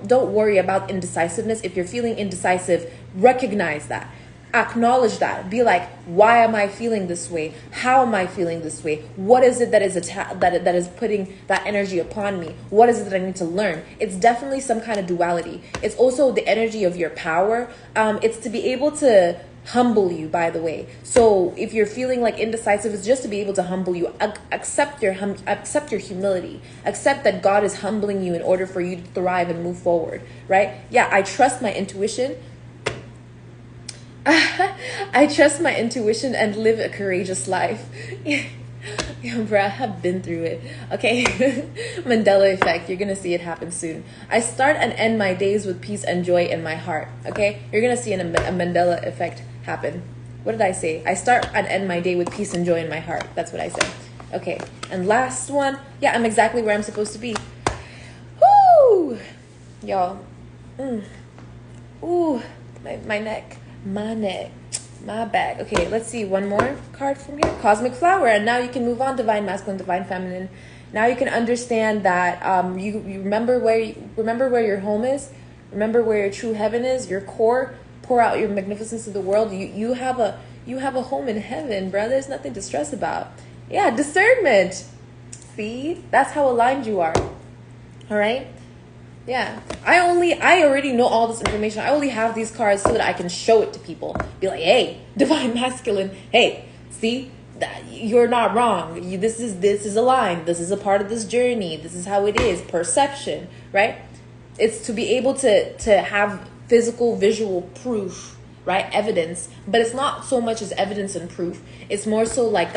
worry about indecisiveness. If you're feeling indecisive, recognize that. Acknowledge that. Be like, why am I feeling this way? How am I feeling this way? What is it that is that is putting that energy upon me? What is it that I need to learn? It's definitely some kind of duality. It's also the energy of your power. It's to be able to humble you, by the way. So if you're feeling like indecisive, it's just to be able to humble you. Accept your humility. Accept that God is humbling you in order for you to thrive and move forward, right? Yeah, I trust my intuition. I trust my intuition and live a courageous life. Yeah, bruh, I've been through it. Okay. Mandela effect. You're going to see it happen soon. I start and end my days with peace and joy in my heart. Okay. You're going to see a Mandela effect happen. What did I say? I start and end my day with peace and joy in my heart. That's what I said. Okay. And last one. Yeah, I'm exactly where I'm supposed to be. Woo! Y'all. Ooh, my neck. My neck, my back. Okay, let's see one more card from here. Cosmic Flower, and now you can move on. Divine Masculine, Divine Feminine. Now you can understand that you remember where your home is. Remember where your true heaven is. Your core. Pour out your magnificence to the world. You have a home in heaven, bro. There's nothing to stress about. Yeah, discernment. See, that's how aligned you are. All right. Yeah, I already know all this information. I only have these cards so that I can show it to people. Be like, hey, Divine Masculine, hey, see, that you're not wrong. This is aligned. This is a part of this journey. This is how it is. Perception, right? It's to be able to have physical, visual proof, right? Evidence, but it's not so much as evidence and proof. It's more so like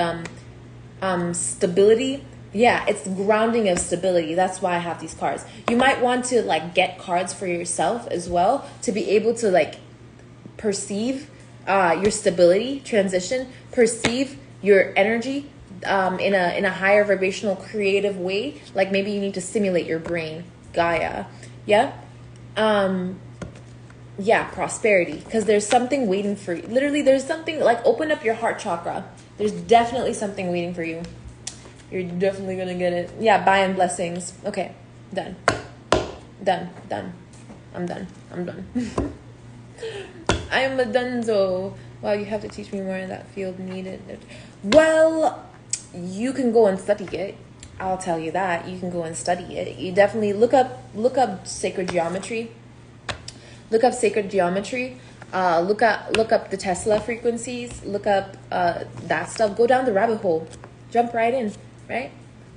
stability. Yeah, it's grounding of stability. That's why I have these cards. You might want to like get cards for yourself as well to be able to like perceive your stability transition, perceive your energy in a higher vibrational creative way. Like maybe you need to stimulate your brain, Gaia. Yeah. Yeah, prosperity, because there's something waiting for you. Literally, there's something like open up your heart chakra. There's definitely something waiting for you. You're definitely going to get it. Yeah, buying blessings. Okay, done. Done. I'm done. I am a dunzo. Wow, you have to teach me more in that field needed. Well, you can go and study it. I'll tell you that. You can go and study it. You definitely look up sacred geometry. Look up sacred geometry. Look up the Tesla frequencies. Look up that stuff. Go down the rabbit hole. Jump right in. Right?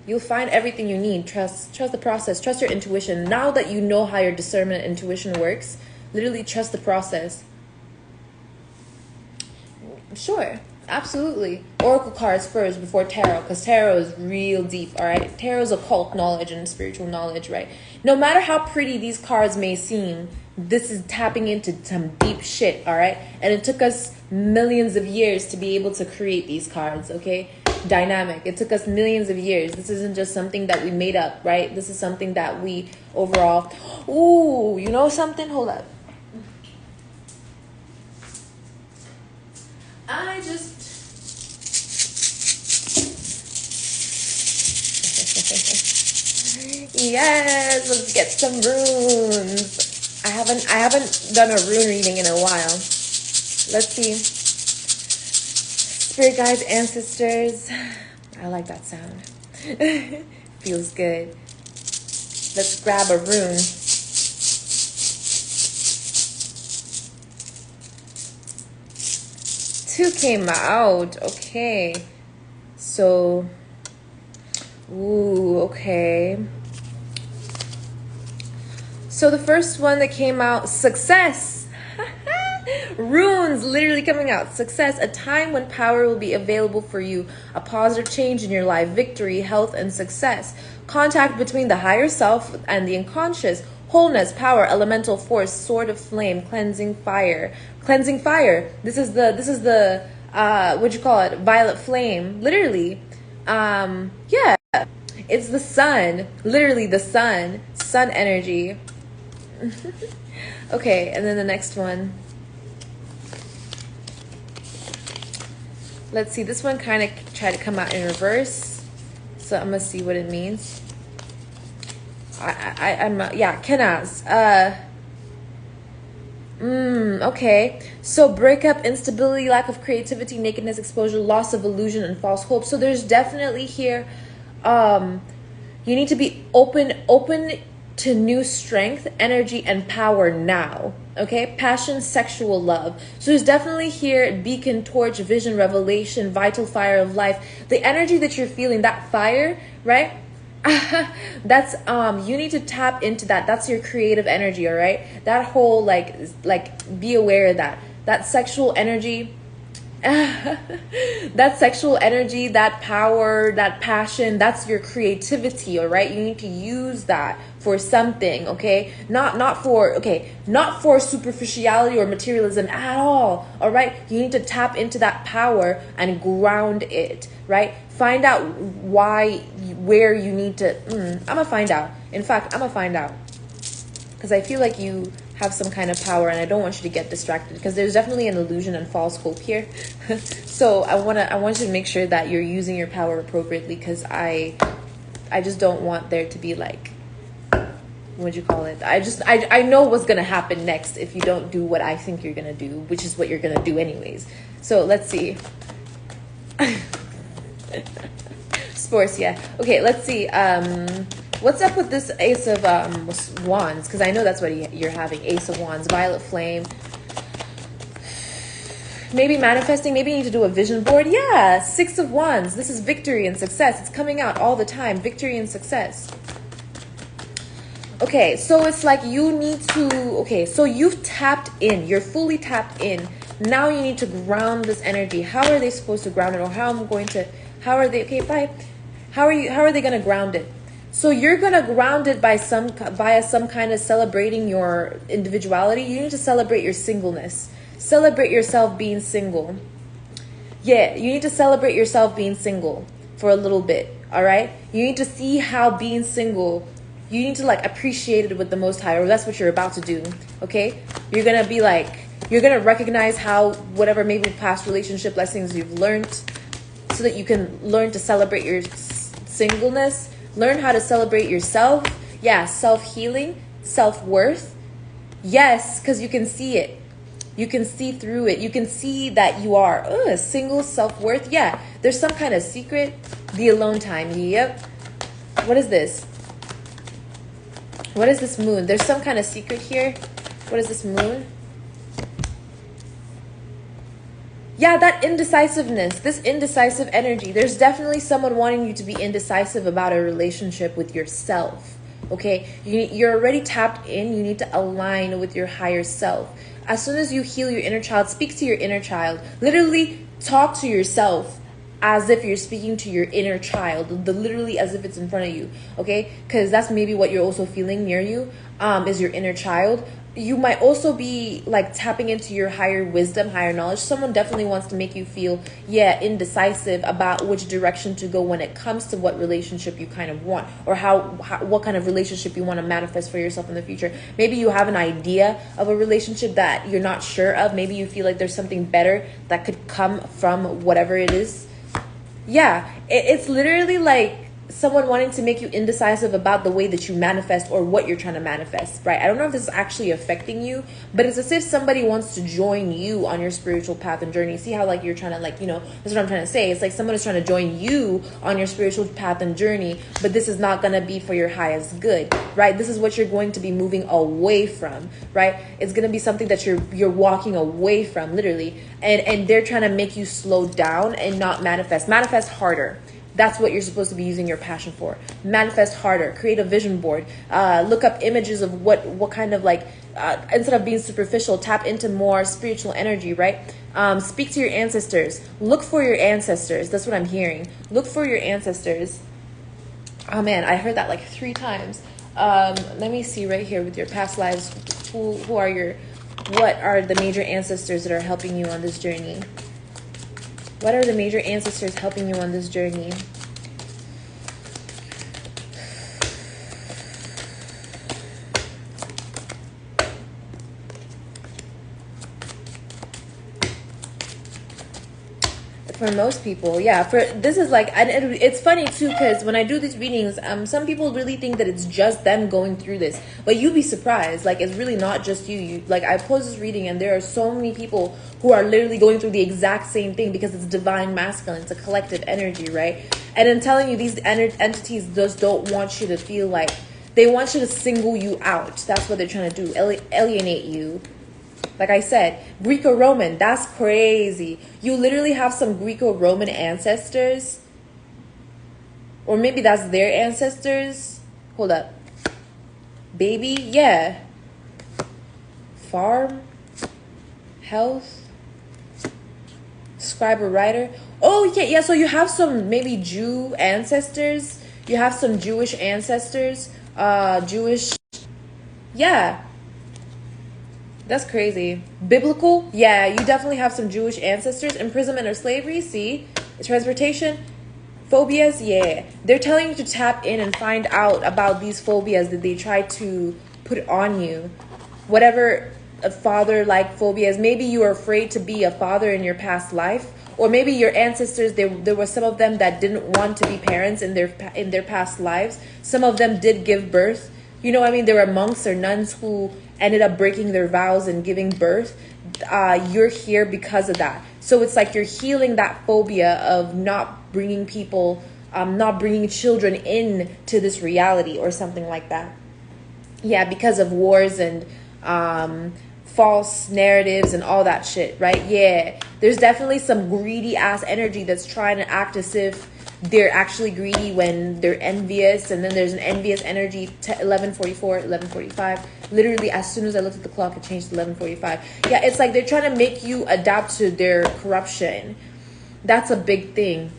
You'll find everything you need. Trust the process. Trust your intuition. Now that you know how your discernment and intuition works, literally trust the process. Sure, absolutely. Oracle cards first before tarot, because tarot is real deep, all right? Tarot is occult knowledge and spiritual knowledge, right? No matter how pretty these cards may seem, this is tapping into some deep shit, all right? And it took us millions of years to be able to create these cards, okay? Dynamic. It took us millions of years. This isn't just something that we made up, right? This is something that we overall... Ooh, you know something? Hold up. I just... Yes, let's get some runes. I haven't done a rune reading in a while. Let's see. Spirit guides, ancestors. I like that sound. Feels good. Let's grab a rune. 2 came out. Okay. So, ooh, okay. So the first one that came out, success. Runes literally coming out. Success, a time when power will be available for you. A positive change in your life. Victory, health, and success. Contact between the higher self and the unconscious. Wholeness, power, elemental force, sword of flame, cleansing fire. Cleansing fire. This is the what'd you call it? Violet flame. Literally. Yeah. It's the sun. Literally the sun. Sun energy. Okay, and then the next one. Let's see. This one kind of tried to come out in reverse. So I'm going to see what it means. Yeah, Kenaz. Okay. So breakup, instability, lack of creativity, nakedness, exposure, loss of illusion, and false hope. So there's definitely here, you need to be open to new strength, energy, and power now. Okay, passion, sexual love. So there's definitely here beacon, torch, vision, revelation, vital fire of life. The energy that you're feeling, that fire, right? That's you need to tap into that. That's your creative energy, all right? That whole like be aware of that sexual energy. That sexual energy, that power, that passion, that's your creativity, all right? You need to use that for something, okay? Not for superficiality or materialism at all right? You need to tap into that power and ground it, right? Find out where you need to, I'm gonna find out. In fact, I'm gonna find out. Because I feel like you have some kind of power and I don't want you to get distracted because there's definitely an illusion and false hope here. So I want you to make sure that you're using your power appropriately because I just don't want there to be like, what'd you call it? I know what's going to happen next if you don't do what I think you're going to do, which is what you're going to do anyways. So let's see. Sports, yeah. Okay, let's see. What's up with this Ace of Wands? Because I know that's what you're having. Ace of Wands, Violet Flame. Maybe manifesting. Maybe you need to do a vision board. Yeah, Six of Wands. This is victory and success. It's coming out all the time. Victory and success. Okay, so it's like you need to... Okay, so you've tapped in. You're fully tapped in. Now you need to ground this energy. How are they supposed to ground it? Or how are they... Okay, bye. How are they going to ground it? So you're going to ground it via some kind of celebrating your individuality. You need to celebrate your singleness. Celebrate yourself being single. Yeah, you need to celebrate yourself being single for a little bit, all right? You need to see how being single, you need to like appreciate it with the Most High, or that's what you're about to do, okay? You're going to be like, you're going to recognize how whatever maybe past relationship lessons you've learned so that you can learn to celebrate your singleness. Learn how to celebrate yourself. Yeah, self-healing, self-worth. Yes, because you can see it. You can see through it. You can see that you are single, self-worth. Yeah, there's some kind of secret. The alone time. Yep. What is this? What is this moon? There's some kind of secret here. What is this moon? Yeah, that indecisiveness, this indecisive energy. There's definitely someone wanting you to be indecisive about a relationship with yourself, okay? You're already tapped in. You need to align with your higher self. As soon as you heal your inner child, speak to your inner child. Literally talk to yourself as if you're speaking to your inner child, literally as if it's in front of you, okay? Because that's maybe what you're also feeling near you, is your inner child. You might also be like tapping into your higher wisdom, higher knowledge. Someone definitely wants to make you feel, indecisive about which direction to go when it comes to what relationship you kind of want, or what kind of relationship you want to manifest for yourself in the future. Maybe you have an idea of a relationship that you're not sure of. Maybe you feel like there's something better that could come from whatever it is. Yeah, it's literally like someone wanting to make you indecisive about the way that you manifest or what you're trying to manifest, right? I don't know if this is actually affecting you, but it's as if somebody wants to join you on your spiritual path and journey. See how like you're trying to that's what I'm trying to say. It's like someone is trying to join you on your spiritual path and journey, but this is not going to be for your highest good, right? This is what you're going to be moving away from, right? It's going to be something that you're walking away from, literally, and they're trying to make you slow down and not manifest harder. That's what you're supposed to be using your passion for. Manifest harder, create a vision board, look up images of what kind of like, instead of being superficial, tap into more spiritual energy, right? Speak to your ancestors. Look for your ancestors. That's what I'm hearing. Look for your ancestors. Oh man, I heard that like 3 times. Let me see right here with your past lives. What are the major ancestors that are helping you on this journey? What are the major ancestors helping you on this journey? For most people, yeah. This is like, and it's funny too, because when I do these readings, some people really think that it's just them going through this, but you'd be surprised. Like, it's really not just you. Like, I pose this reading, and there are so many people who are literally going through the exact same thing, because it's divine masculine. It's a collective energy, right? And I'm telling you, these entities just don't want you to feel like, they want you to single you out. That's what they're trying to do, alienate you. Like I said, Greco-Roman, that's crazy. You literally have some Greco-Roman ancestors. Or maybe that's their ancestors. Hold up. Baby, yeah. Farm. Health. Scribe or writer. Oh, yeah. So you have some maybe Jew ancestors. You have some Jewish ancestors. Jewish. Yeah. That's crazy. Biblical? Yeah, you definitely have some Jewish ancestors. Imprisonment or slavery? See? Transportation? Phobias? Yeah. They're telling you to tap in and find out about these phobias that they try to put on you. Whatever a father-like phobias. Maybe you are afraid to be a father in your past life. Or maybe your ancestors, there were some of them that didn't want to be parents in their past lives. Some of them did give birth. You know what I mean? There were monks or nuns who ended up breaking their vows and giving birth. You're here because of that. So it's like you're healing that phobia of not bringing people, not bringing children into this reality or something like that. Yeah, because of wars and false narratives and all that shit, right? Yeah, there's definitely some greedy ass energy that's trying to act as if they're actually greedy when they're envious. And then there's an envious energy, 11:44, 11:45. Literally, as soon as I looked at the clock, it changed to 11:45. Yeah, it's like they're trying to make you adapt to their corruption. That's a big thing.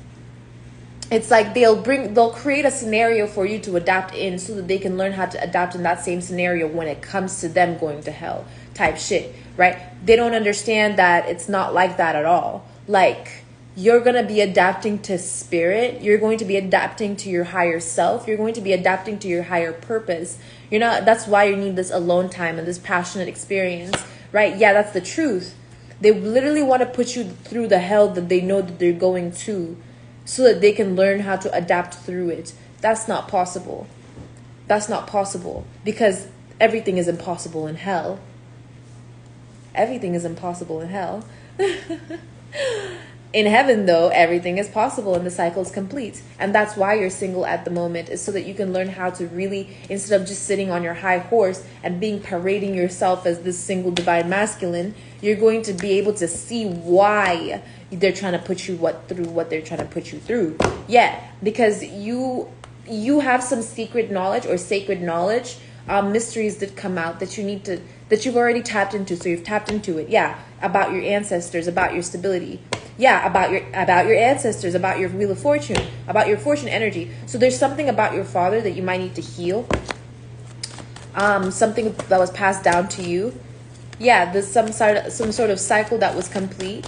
It's like they'll create a scenario for you to adapt in, so that they can learn how to adapt in that same scenario when it comes to them going to hell type shit, right? They don't understand that it's not like that at all. Like, you're going to be adapting to spirit. You're going to be adapting to your higher self. You're going to be adapting to your higher purpose. That's why you need this alone time and this passionate experience, right? Yeah, that's the truth. They literally want to put you through the hell that they know that they're going to, so that they can learn how to adapt through it. That's not possible. That's not possible, because everything is impossible in hell. Everything is impossible in hell. In heaven, though, everything is possible and the cycle is complete. And that's why you're single at the moment, is so that you can learn how to really, instead of just sitting on your high horse and parading yourself as this single divine masculine, you're going to be able to see why they're trying to put you through what they're trying to put you through. Yeah, because you have some secret knowledge or sacred knowledge, mysteries that come out that you've already tapped into. So you've tapped into it. Yeah, about your ancestors, about your stability. Yeah, about your ancestors, about your wheel of fortune, about your fortune energy. So there's something about your father that you might need to heal. Something that was passed down to you. Yeah, there's some sort of cycle that was complete.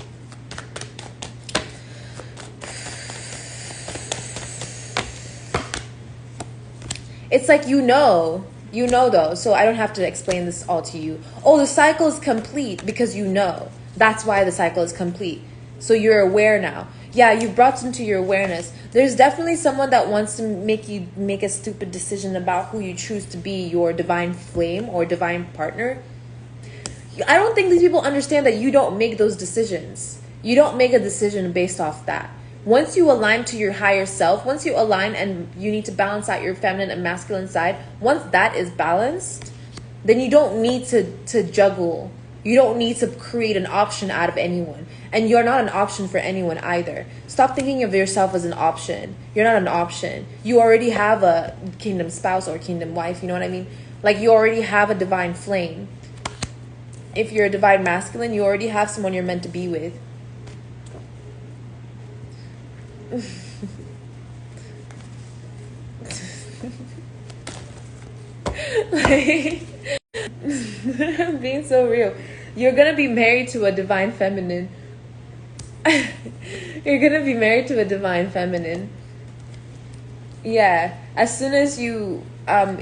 It's like you know though, so I don't have to explain this all to you. Oh, the cycle is complete because you know. That's why the cycle is complete. So you're aware now. Yeah, you've brought into your awareness. There's definitely someone that wants to make you make a stupid decision about who you choose to be your divine flame or divine partner. I don't think these people understand that you don't make those decisions. You don't make a decision based off that. Once you align to your higher self, once you align and you need to balance out your feminine and masculine side, once that is balanced, then you don't need to juggle You don't need to create an option out of anyone. And you're not an option for anyone either. Stop thinking of yourself as an option. You're not an option. You already have a kingdom spouse or kingdom wife, you know what I mean? Like, you already have a divine flame. If you're a divine masculine, you already have someone you're meant to be with. Like, I'm being so real. You're gonna be married to a divine feminine. You're gonna be married to a divine feminine. Yeah. As soon as you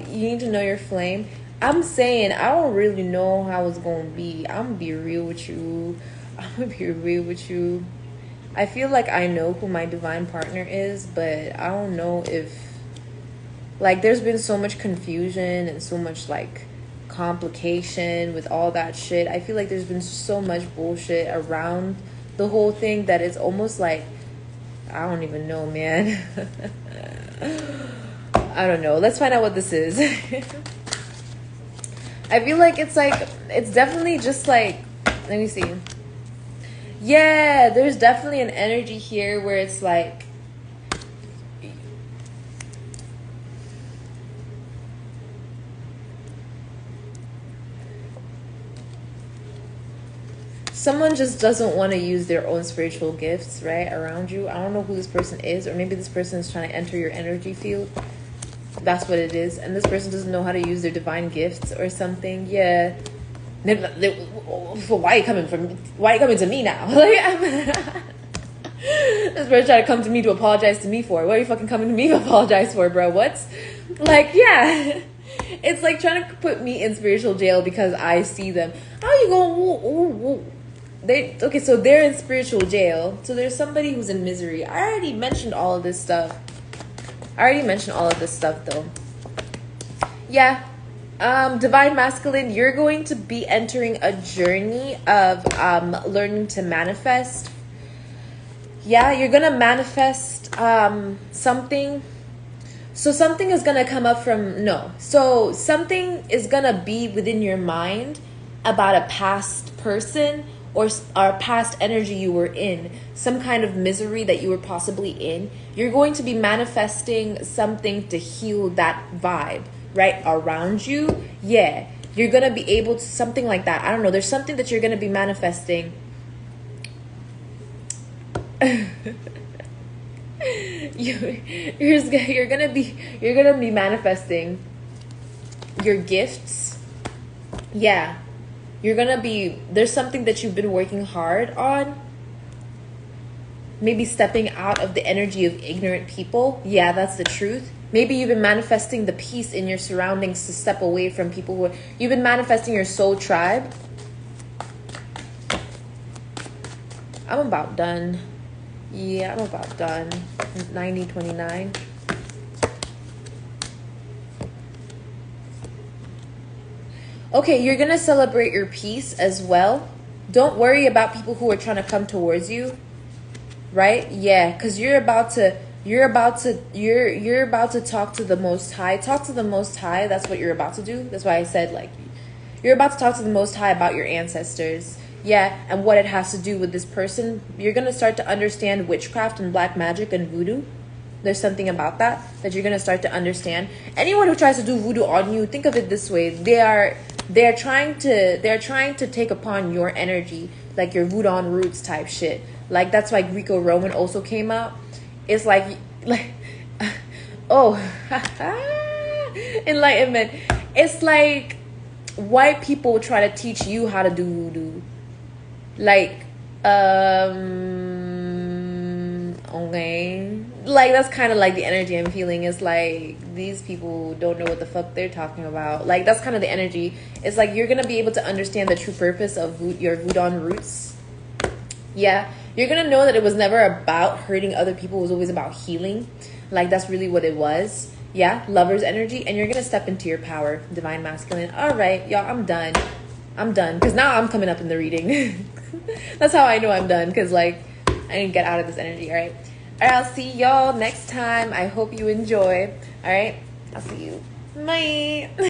need to know your flame. I'm saying I don't really know how it's gonna be. I'm gonna be real with you. I feel like I know who my divine partner is, but I don't know if, like, there's been so much confusion and so much like complication with all that shit. I feel like there's been so much bullshit around the whole thing that it's almost like, I don't even know, man. I don't know. Let's find out what this is. I feel like it's definitely just like, let me see. Yeah, there's definitely an energy here where it's like, someone just doesn't want to use their own spiritual gifts, right, around you. I don't know who this person is, or maybe this person is trying to enter your energy field. That's what it is. And this person doesn't know how to use their divine gifts or something. Yeah. Why are you coming to me now? Like, this person trying to come to me to apologize to me for. What are you fucking coming to me to apologize for, bro? What? Like, yeah. It's like trying to put me in spiritual jail because I see them. How are you going? Okay, so they're in spiritual jail. So there's somebody who's in misery. I already mentioned all of this stuff. Though. Yeah. Divine masculine, you're going to be entering a journey of learning to manifest. Yeah, you're gonna manifest something. So something is gonna come up so something is gonna be within your mind about a past person or past energy you were in, some kind of misery that you were possibly in. You're going to be manifesting something to heal that vibe, right, around you. Yeah, you're going to be able to, something like that. I don't know. There's something that you're going to be manifesting. You're going to be manifesting your gifts. Yeah. There's something that you've been working hard on. Maybe stepping out of the energy of ignorant people. Yeah, that's the truth. Maybe you've been manifesting the peace in your surroundings to step away from people you've been manifesting your soul tribe. I'm about done. Yeah, I'm about done. 90-29. Okay, you're gonna celebrate your peace as well. Don't worry about people who are trying to come towards you, right? Yeah, because you're about to talk to the Most High. Talk to the Most High. That's what you're about to do. That's why I said, like, you're about to talk to the Most High about your ancestors. Yeah, and what it has to do with this person. You're gonna start to understand witchcraft and black magic and voodoo. There's something about that you're gonna start to understand. Anyone who tries to do voodoo on you, think of it this way: they're trying to take upon your energy, like your voodoo roots type shit. Like, that's why Greco-Roman also came out. It's like oh, enlightenment. It's like white people try to teach you how to do voodoo. Like, okay. Like, that's kind of like the energy I'm feeling. Is like, these people don't know what the fuck they're talking about. Like, that's kind of the energy. It's like you're gonna be able to understand the true purpose of your voodoo roots. Yeah, you're gonna know that it was never about hurting other people. It was always about healing. Like, that's really what it was. Yeah, lover's energy. And you're gonna step into your power, divine masculine. All right, y'all, I'm done because now I'm coming up in the reading. That's how I know I'm done, because like I didn't get out of this energy. All right, I'll see y'all next time. I hope you enjoy. All right, I'll see you. Bye.